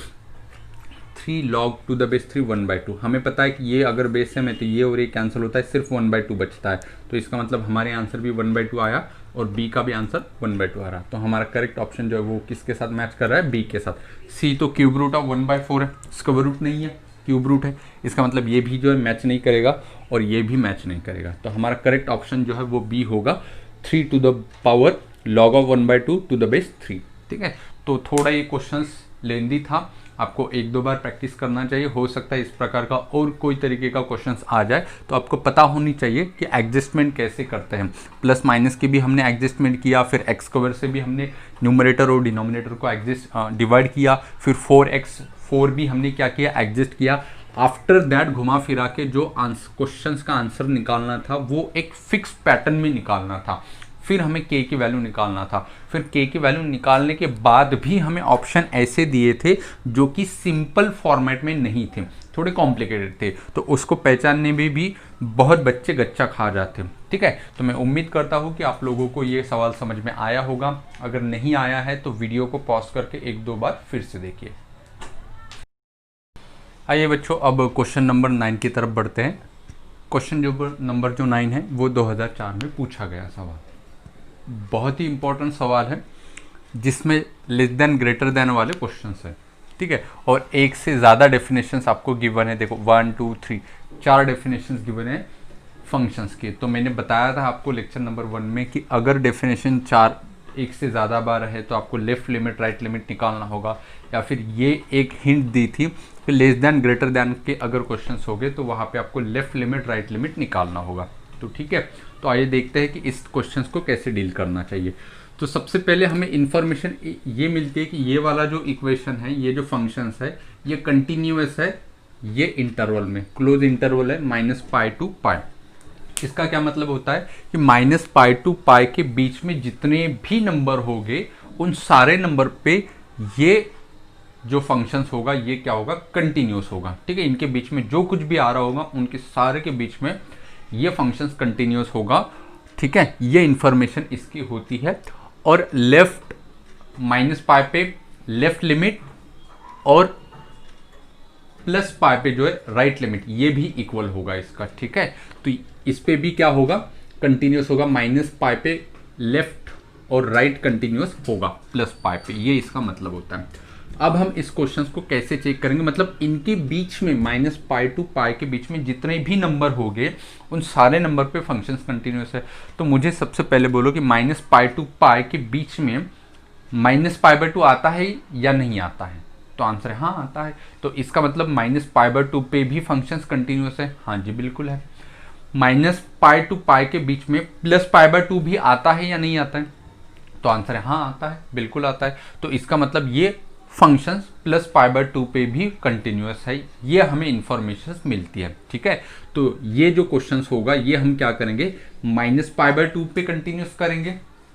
3 log 2 द बेस 3 1/2, हमें पता है कि ये अगर बेस है में तो ये और ये कैंसिल होता है, सिर्फ 1/2 बचता है, तो इसका मतलब हमारे आंसर भी 1/2 आया और बी का भी आंसर 1/2 आ रहा। तो हमारा करेक्ट ऑप्शन जो है वो किसके साथ मैच कर रहा है, बी के साथ। सी तो क्यूब रूट ऑफ 1/4 है, स्क्वायर रूट नहीं है, क्यूब रूट है, इसका मतलब ये भी जो है मैच नहीं करेगा और ये भी मैच नहीं करेगा। तो हमारा करेक्ट ऑप्शन जो है वो बी होगा, 3 to the power log of 1/2 to the base 3, ठीक है। तो थोड़ा ये क्वेश्चंस लेंदी था, आपको 1-2 बार प्रैक्टिस करना चाहिए, हो सकता है इस प्रकार का और कोई तरीके का क्वेश्चंस आ जाए, तो आपको पता होनी चाहिए कि एडजस्टमेंट कैसे करते हैं। प्लस माइनस की भी हमने एडजस्टमेंट किया, फिर एक्स स्क्वायर से भी हमने न्यूमरेटर और डिनोमिनेटर को डिवाइड किया, फिर 4x4 भी हमने क्या किया, एडजस्ट किया। आफ्टर दैट घुमा फिरा के जो क्वेश्चंस का आंसर निकालना था वो एक फिक्स पैटर्न में निकालना था, फिर हमें k की वैल्यू निकालना था। फिर k की वैल्यू निकालने के बाद भी हमें ऑप्शन ऐसे दिए थे जो कि सिंपल फॉर्मेट में नहीं थे, थोड़े कॉम्प्लिकेटेड थे, तो उसको पहचानने में भी बहुत बच्चे गच्चा खा जाते, ठीक है। तो मैं उम्मीद करता हूँ कि आप लोगों को ये सवाल समझ में आया होगा। अगर नहीं आया है तो वीडियो को पॉज करके 1-2 बार फिर से देखिए। आइए बच्चों, अब क्वेश्चन नंबर 9 की तरफ बढ़ते हैं। क्वेश्चन जो नंबर 9 है वो 2004 में पूछा गया सवाल, बहुत ही इंपॉर्टेंट सवाल है जिसमें लेस देन ग्रेटर देन वाले क्वेश्चंस है, ठीक है। और एक से ज़्यादा डेफिनेशंस आपको गिवन है। देखो 1 2 3 4 डेफिनेशंस गिवन है फंक्शंस के। तो मैंने बताया था आपको लेक्चर नंबर 1 में कि अगर डेफिनेशन 4 एक से ज़्यादा बार है तो आपको लेफ्ट लिमिट राइट लिमिट निकालना होगा, या फिर ये एक हिंट दी थी कि लेस दैन ग्रेटर दैन के अगर क्वेश्चंस हो गए तो वहाँ पे आपको लेफ्ट लिमिट राइट लिमिट निकालना होगा। तो ठीक है, तो आइए देखते हैं कि इस क्वेश्चंस को कैसे डील करना चाहिए। तो सबसे पहले हमें इन्फॉर्मेशन ये मिलती है कि ये वाला जो इक्वेशन है, ये जो फंक्शंस है, ये कंटिन्यूअस है, ये इंटरवल में क्लोज इंटरवल है -π to π। इसका क्या मतलब होता है कि -π to π के बीच में जितने भी नंबर होंगे उन सारे नंबर पे ये जो फंक्शंस होगा ये क्या होगा, कंटिन्यूस होगा, ठीक है। इनके बीच में जो कुछ भी आ रहा होगा उनके सारे के बीच में ये फंक्शंस कंटिन्यूस होगा, ठीक है। ये इंफॉर्मेशन इसकी होती है। और लेफ्ट -π पे लेफ्ट लिमिट और +π पे जो है राइट लिमिट, ये भी इक्वल होगा इसका, ठीक है। तो इस पे भी क्या होगा, कंटिन्यूस होगा, -π पे लेफ्ट और राइट कंटिन्यूस होगा +π पे, ये इसका मतलब होता है। अब हम इस क्वेश्चन को कैसे चेक करेंगे, मतलब इनके बीच में -π to π के बीच में जितने भी नंबर होंगे उन सारे नंबर पे फंक्शंस कंटिन्यूस है। तो मुझे सबसे पहले बोलो कि -π to π के बीच में -π/2 आता है या नहीं आता है। तो आंसर है हाँ आता है। तो इसका मतलब -π/2 पे भी फंक्शंस कंटिन्यूस है, हाँ जी बिल्कुल है। -π to π के बीच में +π/2 भी आता है या नहीं आता है। तो आंसर है हाँ आता है, बिल्कुल आता है। तो इसका मतलब ये फंक्शंस +π/2 पे भी कंटिन्यूस है, ये हमें इंफॉर्मेशन मिलती है, ठीक है। तो ये जो क्वेश्चंस होगा ये हम क्या करेंगे, -π/2 पे कंटिन्यूस करेंगे,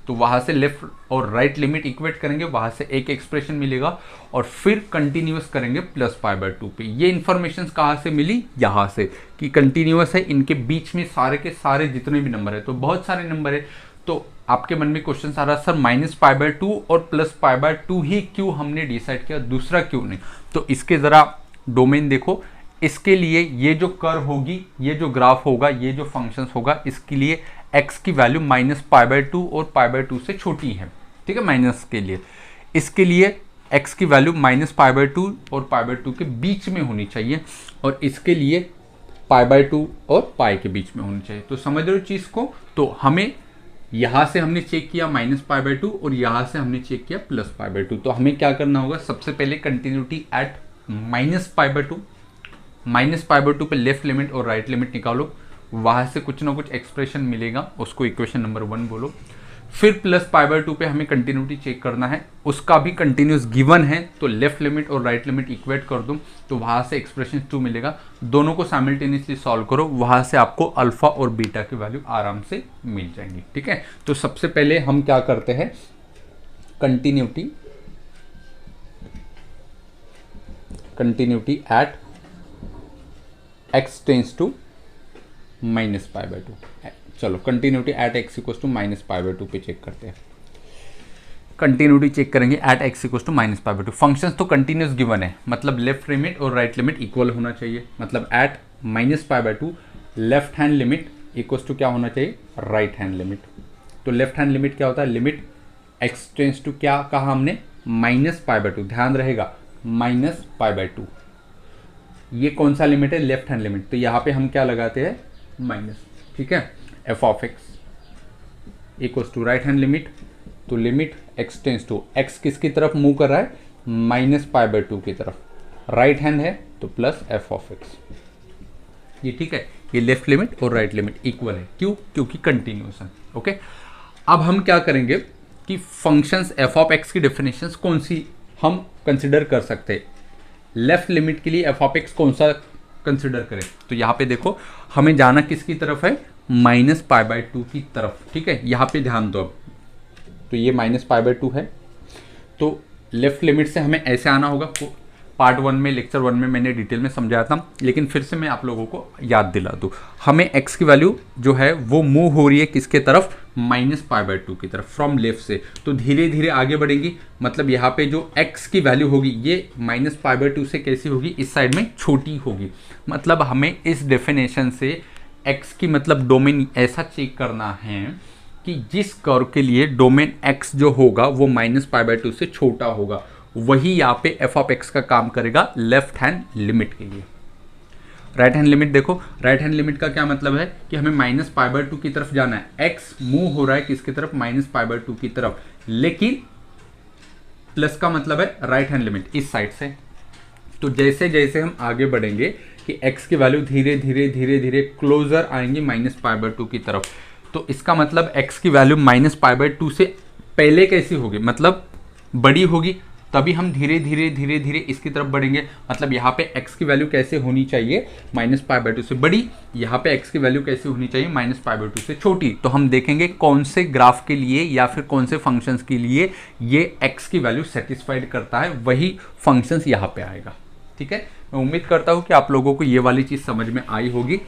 तो वहां से लेफ्ट और राइट लिमिट इक्वेट करेंगे, वहां से एक एक्सप्रेशन मिलेगा, और फिर कंटिन्यूस करेंगे +π/2 पे। ये इंफॉर्मेशन कहाँ से मिली, यहाँ से कि कंटिन्यूस है, इनके बीच में सारे के सारे जितने भी नंबर है, तो बहुत सारे नंबर है। तो आपके मन में क्वेश्चन आ रहा सर -π/2 और +π/2 ही क्यों हमने डिसाइड किया, दूसरा क्यों नहीं। तो इसके जरा डोमेन देखो, इसके लिए ये जो कर्व होगी, ये जो ग्राफ होगा, ये जो फंक्शंस होगा, इसके लिए x की वैल्यू -π/2 और π/2 से छोटी है, ठीक है, माइनस के लिए। इसके लिए x की वैल्यू -π/2 और π/2 के बीच में होनी चाहिए, और इसके लिए π/2 और π के बीच में होनी चाहिए। तो समझ रहे हो चीज को। तो हमें यहां से हमने चेक किया -π/2 और यहां से हमने चेक किया +π/2। तो हमें क्या करना होगा, सबसे पहले कंटिन्यूटी एट -π/2, -π/2 पे लेफ्ट लिमिट और राइट लिमिट निकालो, वहां से कुछ ना कुछ एक्सप्रेशन मिलेगा, उसको इक्वेशन नंबर 1 बोलो। फिर +π/2 पे हमें कंटिन्यूटी चेक करना है, उसका भी कंटिन्यूस गिवन है, तो लेफ्ट लिमिट और राइट लिमिट इक्वेट कर दूं, तो वहां से एक्सप्रेशन 2 मिलेगा। दोनों को साइमल्टेनियसली सॉल्व करो, वहां से आपको अल्फा और बीटा की वैल्यू आराम से मिल जाएंगी, ठीक है। तो सबसे पहले हम क्या करते हैं, continuity at x tends to -π/2। चलो continuity at x equal to -π/2 पे चेक करते हैं। कंटिन्यूटी चेक करेंगे at x equal to -π/2। Functions तो कंटिन्यूस गिवन है, मतलब लेफ्ट लिमिट और राइट लिमिट इक्वल होना चाहिए, मतलब at -π/2 left hand limit equal to क्या होना चाहिए, राइट हैंड लिमिट। तो लेफ्ट हैंड लिमिट क्या होता है, लिमिट x टेंस टू क्या कहा हमने, -π/2, ध्यान रहेगा -π/2। ये कौन सा लिमिट है, लेफ्ट हैंड लिमिट, तो यहाँ पे हम क्या लगाते हैं, माइनस, ठीक है। f(x) equals to right hand limit, तो limit x tends to, x किसकी तरफ मूव कर रहा है, -π/2 की तरफ, राइट हैंड है तो +f(x), ये ठीक है। ये लेफ्ट लिमिट और राइट लिमिट इक्वल है, क्यों, क्योंकि कंटिन्यूस है, ओके। अब हम क्या करेंगे कि फंक्शंस f(x) की डेफिनेशंस कौन सी हम कंसिडर कर सकते हैं। लेफ्ट लिमिट के लिए f(x) कौन सा कंसिडर करें, तो यहाँ पे देखो हमें जाना किसकी तरफ है, -π/2 की तरफ, ठीक है। यहाँ पे ध्यान दो, अब तो ये -π/2 है, तो लेफ्ट लिमिट से हमें ऐसे आना होगा, पार्ट 1 में, लेक्चर 1 में मैंने डिटेल में समझाया था, लेकिन फिर से मैं आप लोगों को याद दिला दूँ। हमें x की वैल्यू जो है वो मूव हो रही है किसके तरफ, -π/2 की तरफ, फ्रॉम लेफ्ट से। तो धीरे धीरे आगे बढ़ेंगी, मतलब यहाँ पे जो x की वैल्यू होगी ये -π/2 से कैसी होगी, इस साइड में छोटी होगी। मतलब हमें इस डेफिनेशन से x की मतलब डोमेन ऐसा चेक करना है कि जिस कर्व के लिए डोमेन x जो होगा वो -π/2 से छोटा होगा, वही यहाँ पे f(x) का काम करेगा लेफ्ट हैंड लिमिट के लिए। राइट हैंड लिमिट देखो, राइट हैंड लिमिट का क्या मतलब है कि हमें -π/2 की तरफ जाना है। x मूव हो रहा है किसकी तरफ, -π/2 की तरफ, लेकिन प्लस का मतलब है राइट हैंड लिमिट इस साइड से। तो जैसे जैसे हम आगे बढ़ेंगे कि x की वैल्यू धीरे धीरे धीरे धीरे क्लोजर आएंगी -π/2 की तरफ, तो इसका मतलब x की वैल्यू -π/2 से पहले कैसी होगी, मतलब बड़ी होगी, तभी हम धीरे धीरे धीरे धीरे इसकी तरफ बढ़ेंगे। मतलब यहाँ पे x की वैल्यू कैसे होनी चाहिए, -π/2 से बड़ी, यहाँ पे x की वैल्यू कैसे होनी चाहिए, -π/2 से छोटी। तो हम देखेंगे कौन से ग्राफ के लिए या फिर कौन से फंक्शंस के लिए ये x की वैल्यू सेटिस्फाइड करता है, वही फंक्शंस यहाँ पे आएगा। ठीक है, मैं उम्मीद करता हूँ कि आप लोगों को ये वाली चीज़ समझ में आई होगी।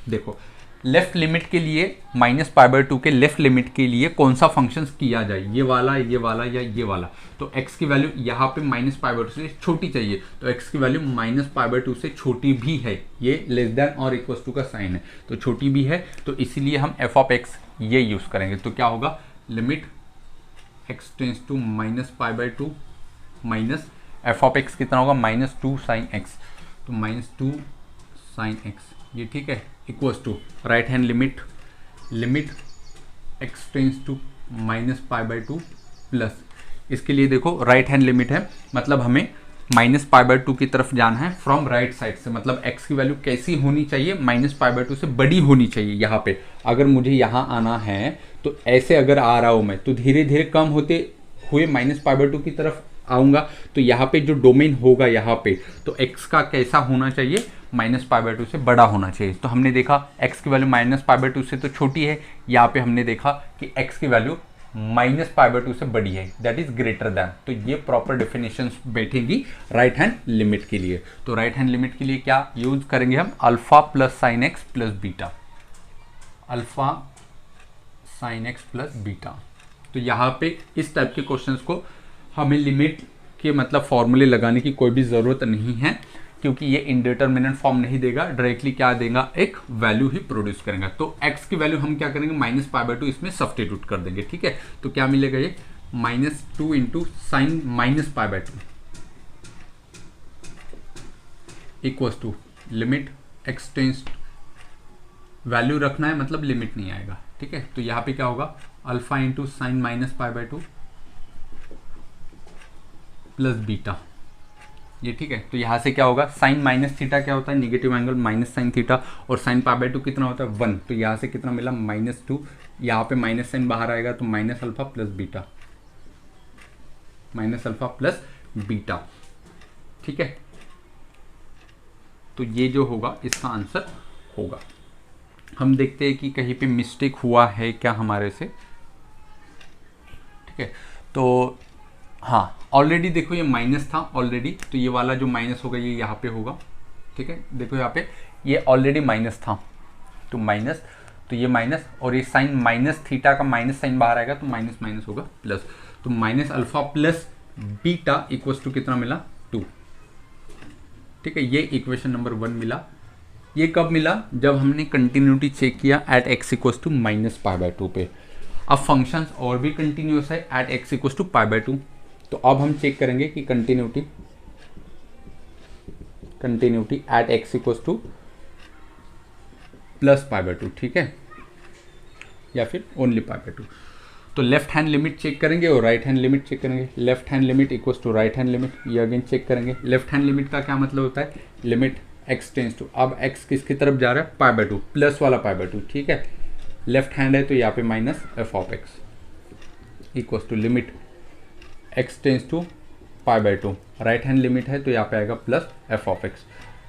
देखो, लेफ्ट लिमिट के लिए, -π/2 के लेफ्ट लिमिट के लिए कौन सा फंक्शन किया जाए, ये वाला या ये वाला। तो x की वैल्यू यहाँ पे -π/2 से छोटी चाहिए, तो x की वैल्यू -π/2 से छोटी भी है, ये लेस देन और इक्वल टू का साइन है, तो छोटी भी है, तो इसीलिए हम f(x) ये यूज करेंगे। तो क्या होगा, limit x tends to -π/2 minus f(x) कितना होगा, -2 sin x, तो -2 sin x, ये ठीक है, equals to right hand limit x tends to -π/2 plus, इसके लिए देखो राइट हैंड लिमिट है, मतलब हमें -π/2 की तरफ जाना है फ्रॉम राइट साइड से। मतलब x की वैल्यू कैसी होनी चाहिए, -π/2 से बड़ी होनी चाहिए। यहाँ पे अगर मुझे यहाँ आना है तो ऐसे अगर आ रहा हूँ मैं, तो धीरे धीरे कम होते हुए -π/2 की तरफ आऊँगा, तो यहाँ पे जो डोमेन होगा यहाँ पे, तो x का कैसा होना चाहिए, -π/2 से बड़ा होना चाहिए। तो हमने देखा x की वैल्यू -π/2 से तो छोटी है, यहाँ पे हमने देखा कि x की वैल्यू -π/2 से बड़ी है, दैट इज ग्रेटर दैन। तो ये प्रॉपर डेफिनेशन बैठेंगी राइट हैंड लिमिट के लिए। तो राइट हैंड लिमिट के लिए क्या यूज करेंगे हम, alpha plus sine x plus beta, alpha sine x plus beta. तो यहाँ पे इस टाइप के क्वेश्चंस को हमें लिमिट के मतलब फॉर्मूले लगाने की कोई भी ज़रूरत नहीं है, क्योंकि ये इंडिटरमिनेंट फॉर्म नहीं देगा, डायरेक्टली क्या देगा, एक वैल्यू ही प्रोड्यूस करेगा। तो x की वैल्यू हम क्या करेंगे, -π/2 इसमें सब्स्टिट्यूट कर देंगे। ठीक है, तो क्या मिलेगा, ये -2 into sine -π/2 equals to limit x tends, value रखना है मतलब लिमिट नहीं आएगा। ठीक है, तो यहाँ पे क्या होगा, alpha into sine -π/2 plus beta, ये ठीक है। तो यहाँ से क्या होगा, साइन माइनस थीटा क्या होता है, negative angle minus sine theta, और साइन π/2 कितना होता है, 1। तो यहाँ से कितना मिला, -2, यहाँ पे माइनस साइन बाहर आएगा तो minus alpha plus beta, minus alpha plus beta. ठीक है, तो ये जो होगा इसका आंसर होगा। हम देखते हैं कि कहीं पे मिस्टेक हुआ है क्या हमारे से। ठीक है, तो हाँ, ऑलरेडी देखो ये माइनस था ऑलरेडी, तो ये वाला जो माइनस होगा ये यहाँ पे होगा। ठीक है, देखो यहाँ पे ये ऑलरेडी माइनस था, तो माइनस, तो ये माइनस, और ये साइन माइनस थीटा का माइनस साइन बाहर आएगा तो माइनस माइनस होगा प्लस, तो minus alpha plus beta equals to कितना मिला, 2। ठीक है, ये इक्वेशन नंबर 1 मिला। ये कब मिला, जब हमने कंटिन्यूटी चेक किया एट x इक्वल्स टू -π/2 पे। अब फंक्शंस और भी कंटिन्यूस है एट x इक्वल्स टू π/2, तो अब हम चेक करेंगे कि continuity at x equals to +π/2, ठीक है, या फिर ओनली π/2। तो लेफ्ट हैंड लिमिट चेक करेंगे और राइट हैंड लिमिट चेक करेंगे। Left hand limit equals to right hand limit, ये अगेन चेक करेंगे। लेफ्ट हैंड लिमिट का क्या मतलब होता है, लिमिट x टेंड्स टू, अब x किसकी तरफ जा रहा है, π/2, प्लस वाला π/2। ठीक है, लेफ्ट हैंड है तो यहाँ पे minus f(x) equals to limit x tends to π/2, right hand limit है तो यहाँ पे आएगा प्लस f(x).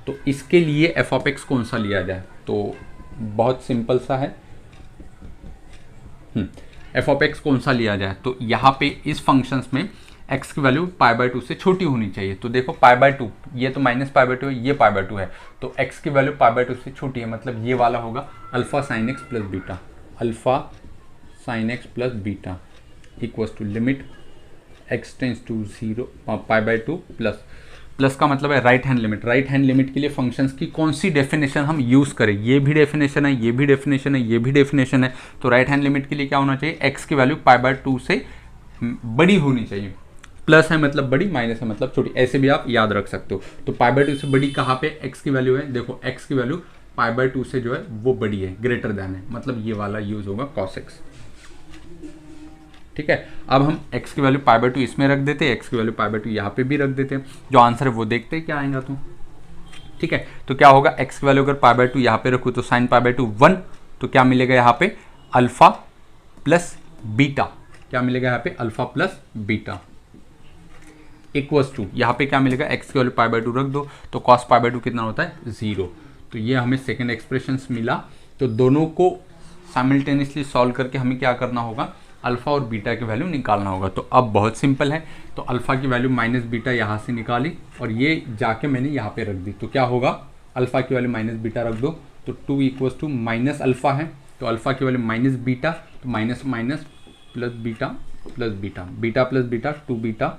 तो इसके लिए f(x) कौन सा लिया जाए, तो बहुत सिंपल सा है। f(x) कौन सा लिया जाए, तो यहाँ पे इस फंक्शंस में एक्स की वैल्यू पाई बाय 2 से छोटी होनी चाहिए। तो देखो पाई बाय 2, ये तो माइनस पाई बाय 2 है, ये पाई बाय 2 है, तो एक्स की वैल्यू पाई बाय 2 से छोटी है, मतलब ये वाला होगा alpha sine x plus beta, alpha sine x plus beta equals to limit x tends to 0 pi by 2 plus का मतलब है right hand limit. Right hand limit के लिए फंक्शंस की कौन सी डेफिनेशन हम यूज़ करें, ये भी डेफिनेशन है, ये भी डेफिनेशन है, ये भी डेफिनेशन है। तो राइट हैंड लिमिट के लिए क्या होना चाहिए, एक्स की वैल्यू पाई बाय 2 से बड़ी होनी चाहिए। प्लस है मतलब बड़ी, माइनस है मतलब छोटी, ऐसे भी आप याद रख सकते हो। तो पाई बाय 2 से बड़ी कहाँ पे एक्स की वैल्यू है, देखो एक्स की वैल्यू पाई बाय 2 से जो है वो बड़ी है, ग्रेटर देन है, मतलब ये वाला यूज होगा कॉस एक्स। ठीक है, अब हम x की वैल्यू पाई बाय 2 इसमें रख देते हैं, x की वैल्यू पाई बाय 2 यहाँ पे भी रख देते हैं, जो आंसर है वो देखते हैं क्या आएगा। तो ठीक है, तो क्या होगा, x की वैल्यू अगर पाई बाय 2 यहाँ पे रखूँ तो साइन पाई बाय 2 1, तो क्या मिलेगा यहाँ पे अल्फा प्लस बीटा, क्या मिलेगा यहाँ पे alpha plus beta equals to, यहाँ पे क्या मिलेगा, x की वैल्यू पाई बाय 2 रख दो तो कॉस पाई बाय 2 कितना होता है 0। तो ये हमें सेकेंड एक्सप्रेशन मिला। तो दोनों को साइमल्टेनियसली सॉल्व करके हमें क्या करना होगा, अल्फा और बीटा की वैल्यू निकालना होगा। तो अब बहुत सिंपल है, तो अल्फा की वैल्यू माइनस बीटा यहाँ से निकाली और ये जाके मैंने यहाँ पे रख दी। तो क्या होगा, अल्फा की वैल्यू माइनस बीटा रख दो तो 2 इक्वल्स टू माइनस अल्फा है, तो अल्फा की वैल्यू माइनस बीटा, तो minus minus plus beta plus beta, beta plus beta 2 beta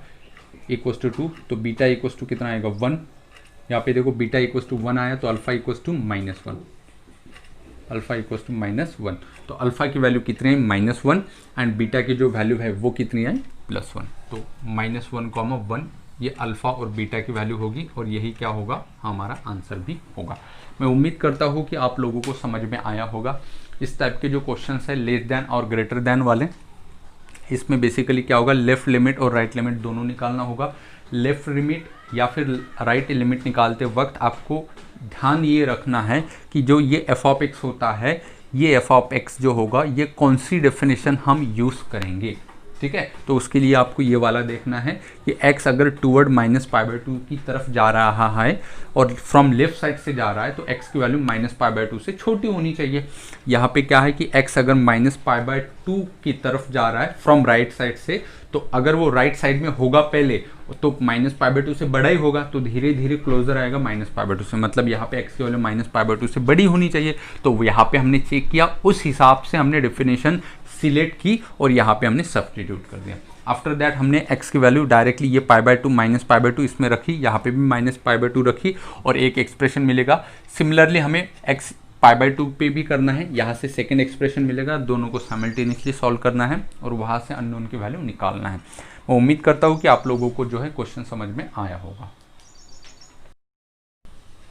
equals to 2, तो बीटा इक्वल्स टू कितना आएगा 1। यहाँ पे देखो बीटा इक्वल्स टू 1 आया, तो alpha equals to -1, alpha equals to -1। तो अल्फा की वैल्यू कितनी है -1 एंड बीटा की जो वैल्यू है वो कितनी है +1। तो -1, 1 ये अल्फा और बीटा की वैल्यू होगी और यही क्या होगा, हमारा आंसर भी होगा। मैं उम्मीद करता हूँ कि आप लोगों को समझ में आया होगा। इस टाइप के जो क्वेश्चन है लेस देन और ग्रेटर देन वाले, इसमें बेसिकली क्या होगा, लेफ्ट लिमिट और राइट लिमिट दोनों निकालना होगा। लेफ्ट लिमिट या फिर राइट लिमिट निकालते वक्त आपको ध्यान ये रखना है कि जो ये एफ ऑफ एक्स होता है, ये एफ ऑफ एक्स जो होगा ये कौन सी डेफिनेशन हम यूज़ करेंगे। ठीक है, तो उसके लिए आपको ये वाला देखना है कि x अगर टूवर्ड -π/2 की तरफ जा रहा है और फ्रॉम लेफ्ट साइड से जा रहा है तो x की वैल्यू -π/2 से छोटी होनी चाहिए। यहाँ पे क्या है कि x अगर -π/2 की तरफ जा रहा है फ्रॉम राइट साइड से, तो अगर वो राइट साइड में होगा पहले तो -π/2 से बड़ा ही होगा, तो धीरे धीरे क्लोजर आएगा -π/2 से, मतलब यहाँ पे x की वैल्यू -π/2 से बड़ी होनी चाहिए। तो यहाँ पे हमने चेक किया, उस हिसाब से हमने डेफिनेशन सिलेक्ट की और यहाँ पे हमने सब्स्टिट्यूट कर दिया। आफ्टर दैट हमने x की वैल्यू डायरेक्टली ये π/2 -π/2 इसमें रखी, यहाँ पे भी -π/2 रखी और एक एक्सप्रेशन मिलेगा। सिमिलरली हमें x π/2 पे भी करना है, यहाँ से सेकेंड एक्सप्रेशन मिलेगा, दोनों को साइमल्टेनियसली सॉल्व करना है और वहाँ से अननोन की वैल्यू निकालना है। मैं उम्मीद करता हूँ कि आप लोगों को जो है क्वेश्चन समझ में आया होगा।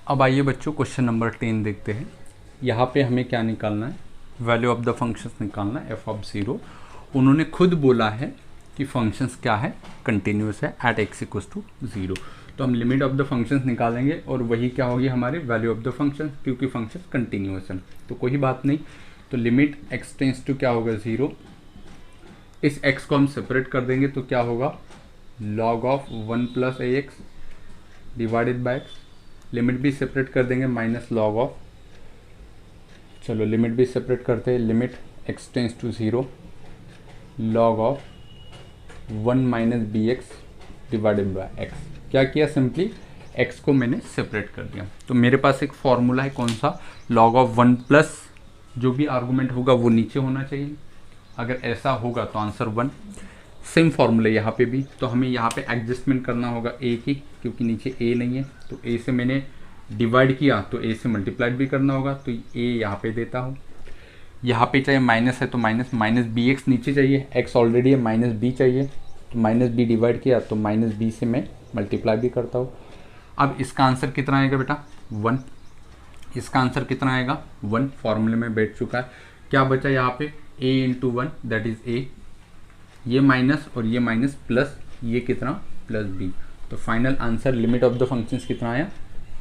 अब आइए बच्चों क्वेश्चन नंबर 10 देखते हैं। यहाँ पे हमें क्या निकालना है, वैल्यू ऑफ द फंक्शंस निकालना है f(0). उन्होंने खुद बोला है कि फंक्शंस क्या है, कंटिन्यूस है एट x = 0। तो हम लिमिट ऑफ द फंक्शंस निकालेंगे और वही क्या होगी हमारी वैल्यू ऑफ द फंक्शन, क्योंकि फंक्शन कंटिन्यूस है। तो कोई बात नहीं, तो लिमिट x टेंस टू क्या होगा 0। इस x को हम सेपरेट कर देंगे तो क्या होगा log of 1 + ax divided by x। Limit भी सेपरेट कर देंगे -log ऑफ, चलो लिमिट भी सेपरेट करते हैं, limit x tends to 0 log of 1 - bx divided by x। क्या किया, सिंपली x को मैंने सेपरेट कर दिया। तो मेरे पास एक फॉर्मूला है, कौन सा, log ऑफ 1 प्लस जो भी आर्गूमेंट होगा वो नीचे होना चाहिए। अगर ऐसा होगा तो आंसर 1। सेम फॉर्मूला यहाँ पे भी, तो हमें यहाँ पे एडजस्टमेंट करना होगा a की, क्योंकि नीचे a नहीं है, तो a से मैंने डिवाइड किया तो a से मल्टीप्लाइड भी करना होगा, तो a यहाँ पे देता हूँ। यहाँ पे चाहे माइनस है तो माइनस bx नीचे चाहिए, x ऑलरेडी है, -b चाहिए, तो -b डिवाइड किया तो -b से मैं मल्टीप्लाई भी करता हूँ। अब इसका आंसर कितना आएगा बेटा 1, इसका आंसर कितना आएगा 1, फॉर्मूले में बैठ चुका है। क्या बचा यहाँ पे a × 1 दैट इज a, ये माइनस और ये माइनस प्लस, ये कितना +b। तो final answer limit of the functions कितना आया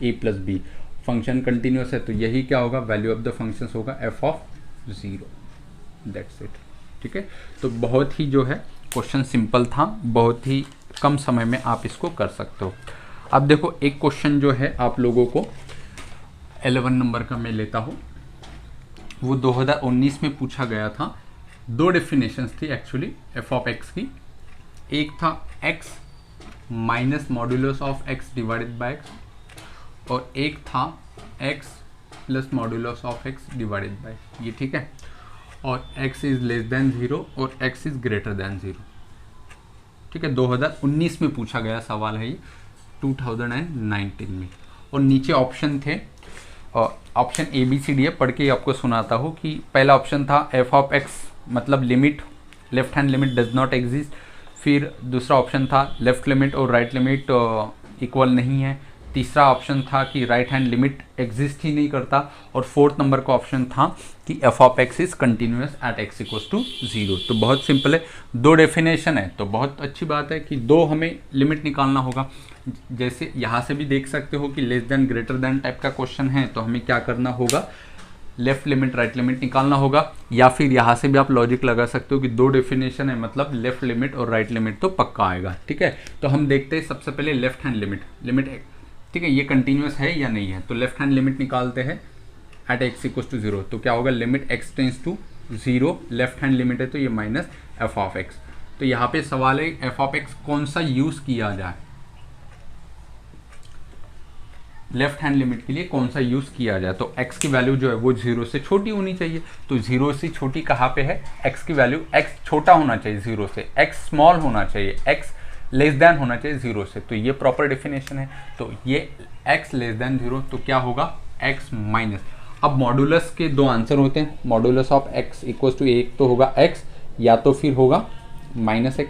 a + b। फंक्शन कंटिन्यूस है तो यही क्या होगा, वैल्यू ऑफ द फंक्शंस होगा f(0), दैट्स इट। ठीक है, तो बहुत ही जो है क्वेश्चन सिंपल था, बहुत ही कम समय में आप इसको कर सकते हो। अब देखो एक क्वेश्चन जो है आप लोगों को 11 नंबर का मैं लेता हूँ, वो 2019 में पूछा गया था। 2 डेफिनेशंस थी एक्चुअली f(x) की। एक था x minus modulus of x divided by x, और एक था x plus modulus of x divided by ये, ठीक है। और x इज लेस देन 0 और x इज ग्रेटर देन 0, ठीक है। 2019 में पूछा गया सवाल है ये, 2019 में। और नीचे ऑप्शन थे, option A B C D है, पढ़ के आपको सुनाता हूँ कि पहला ऑप्शन था एफ ऑफ एक्स मतलब limit left hand limit does not exist. फिर दूसरा ऑप्शन था लेफ्ट लिमिट और राइट लिमिट इक्वल नहीं है। तीसरा ऑप्शन था कि राइट हैंड लिमिट एग्जिस्ट ही नहीं करता। और फोर्थ नंबर का ऑप्शन था कि f of x is continuous at x equals to 0। तो बहुत सिंपल है, दो डेफिनेशन है, तो बहुत अच्छी बात है कि दो हमें लिमिट निकालना होगा। जैसे यहाँ से भी देख सकते हो कि less than greater than type का क्वेश्चन है, तो हमें क्या करना होगा, लेफ्ट लिमिट राइट लिमिट निकालना होगा। या फिर यहाँ से भी आप लॉजिक लगा सकते हो कि दो डेफिनेशन है, मतलब लेफ्ट लिमिट और राइट लिमिट तो पक्का आएगा, ठीक है। तो हम देखते हैं सबसे पहले लेफ्ट हैंड लिमिट, ठीक है, ये कंटिन्यूअस है या नहीं है। तो लेफ्ट हैंड लिमिट निकालते हैं एट एक्स इक्वल्स टू 0, तो क्या होगा, limit x tends to 0, left hand limit है तो ये माइनस एफ ऑफ एक्स। तो यहाँ पे सवाल है एफ ऑफ एक्स कौन सा यूज किया जाए, लेफ्ट हैंड लिमिट के लिए कौन सा यूज किया जाए। तो x की वैल्यू जो है वो 0 से छोटी होनी चाहिए। तो 0 से छोटी कहाँ पे है, x की वैल्यू, x छोटा होना चाहिए 0 से, x स्मॉल होना चाहिए, x लेस देन होना चाहिए 0 से। तो ये प्रॉपर डेफिनेशन है। तो ये x लेस देन 0, तो क्या होगा, x माइनस। अब मॉडुलस के दो आंसर होते हैं, modulus of x equals to एक तो होगा x या तो फिर होगा माइनस x,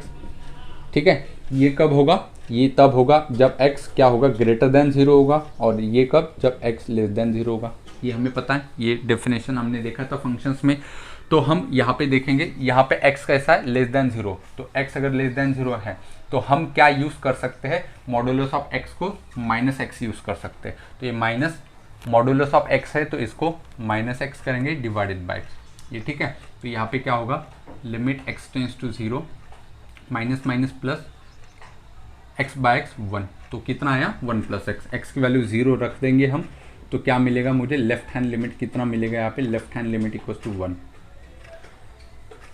ठीक है। ये कब होगा, ये तब होगा जब x क्या होगा, ग्रेटर देन 0 होगा। और ये कब, जब x लेस देन 0 होगा। ये हमें पता है, ये डेफिनेशन हमने देखा था फंक्शंस में। तो हम यहाँ पे देखेंगे, यहाँ पे x कैसा है, लेस देन 0। तो x अगर लेस देन 0 है तो हम क्या यूज़ कर सकते हैं, मॉडुलस ऑफ x को माइनस एक्स यूज़ कर सकते हैं। तो ये माइनस मॉडुलस ऑफ x है तो इसको माइनस एक्स करेंगे डिवाइडेड बाय x, ये ठीक है। तो यहाँ पे क्या होगा, limit x tends to 0 minus minus plus x by x 1, तो कितना आया 1 प्लस एक्स। एक्स की वैल्यू 0 रख देंगे हम, तो क्या मिलेगा मुझे, लेफ्ट हैंड लिमिट कितना मिलेगा यहाँ पे, left hand limit equals to 1।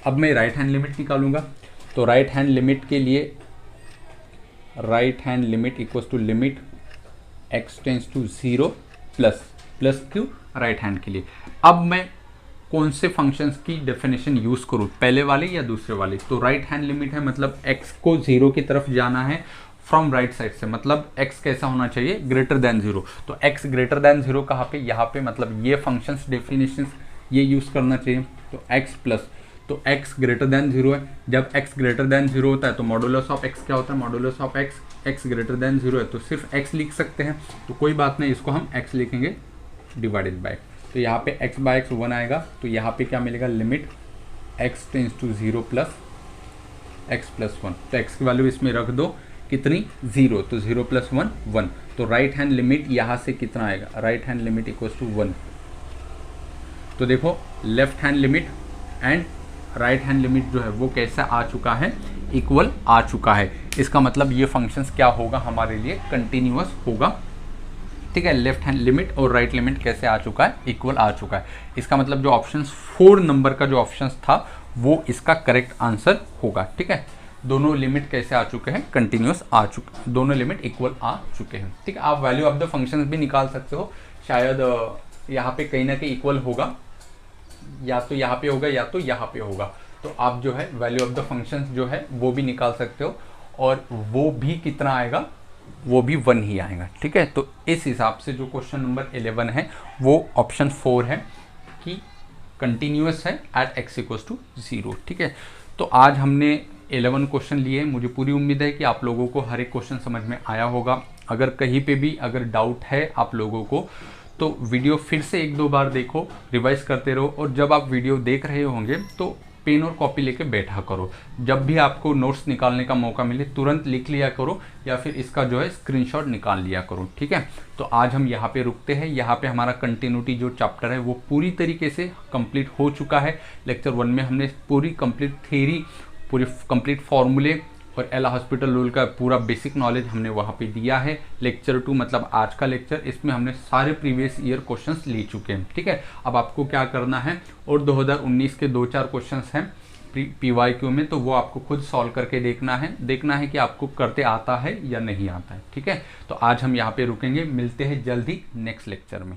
अब मैं राइट हैंड लिमिट निकालूंगा। तो राइट हैंड लिमिट के लिए right hand limit equals to limit x tends to 0 plus क्यों, राइट हैंड के लिए। अब मैं कौन से फंक्शंस की डेफिनेशन यूज करूँ, पहले वाले या दूसरे वाले। तो राइट हैंड लिमिट है, मतलब x को 0 की तरफ जाना है फ्रॉम राइट साइड से, मतलब x कैसा होना चाहिए, ग्रेटर देन 0। तो x ग्रेटर देन 0 कहाँ पे, यहाँ पे, मतलब ये फंक्शंस डेफिनेशंस ये यूज करना चाहिए। तो x प्लस, तो x ग्रेटर देन 0 है, जब x ग्रेटर देन 0 होता है तो मॉडुलस ऑफ x क्या होता है, modulus of x greater than 0 है तो सिर्फ x लिख सकते हैं। तो कोई बात नहीं, इसको हम x लिखेंगे डिवाइडेड बाय। तो यहाँ पे x बाय एक्स 1 आएगा, तो यहाँ पे क्या मिलेगा, limit x tends to 0 plus x plus 1। तो x की वैल्यू इसमें रख दो, कितनी, 0, तो 0 प्लस 1 1। तो राइट हैंड लिमिट यहाँ से कितना आएगा, right hand limit equals to 1। तो देखो left hand limit and right hand limit जो है वो कैसा आ चुका है, इक्वल आ चुका है। इसका मतलब ये फंक्शंस क्या होगा, हमारे लिए कंटिन्यूअस होगा, ठीक है। लेफ्ट हैंड लिमिट और राइट लिमिट कैसे आ चुका है, इक्वल आ चुका है। इसका मतलब जो ऑप्शन 4 नंबर का जो ऑप्शन था वो इसका करेक्ट आंसर होगा, ठीक है। दोनों लिमिट कैसे आ चुके हैं, कंटिन्यूअस आ चुके, दोनों लिमिट इक्वल आ चुके हैं, ठीक है। आप वैल्यू ऑफ द फंक्शंस भी निकाल सकते हो, शायद यहाँ पे कहीं ना कहीं इक्वल होगा, या तो यहाँ पे होगा या तो यहाँ पे होगा। तो आप जो है वैल्यू ऑफ द फंक्शंस जो है वो भी निकाल सकते हो, और वो भी कितना आएगा, वो भी 1 ही आएगा, ठीक है। तो इस हिसाब से जो क्वेश्चन नंबर 11 है वो ऑप्शन 4 है कि कंटिन्यूअस है एट x इक्वल्स टू 0, ठीक है। तो आज हमने 11 क्वेश्चन लिए। मुझे पूरी उम्मीद है कि आप लोगों को हर एक क्वेश्चन समझ में आया होगा। अगर कहीं पे भी अगर डाउट है आप लोगों को, तो वीडियो फिर से 1-2 बार देखो, रिवाइज करते रहो, और जब आप वीडियो देख रहे होंगे तो पेन और कॉपी लेके बैठा करो। जब भी आपको नोट्स निकालने का मौका मिले तुरंत लिख लिया करो, या फिर इसका जो है स्क्रीनशॉट निकाल लिया करो, ठीक है। तो आज हम यहाँ पे रुकते हैं। यहाँ पे हमारा कंटिन्यूटी जो चैप्टर है वो पूरी तरीके से कंप्लीट हो चुका है। लेक्चर 1 में हमने पूरी कंप्लीट थ्योरी, पूरी कंप्लीट फॉर्मूले और एल हॉस्पिटल रूल का पूरा बेसिक नॉलेज हमने वहाँ पे दिया है। लेक्चर 2 मतलब आज का लेक्चर, इसमें हमने सारे प्रीवियस ईयर क्वेश्चंस ले चुके हैं, ठीक है। अब आपको क्या करना है, और 2019 के 2-4 क्वेश्चंस हैं PYQ में, तो वो आपको खुद सॉल्व करके देखना है कि आपको करते आता है या नहीं आता है। ठीक है, तो आज हम यहाँ पे रुकेंगे, मिलते हैं जल्दी नेक्स्ट लेक्चर में।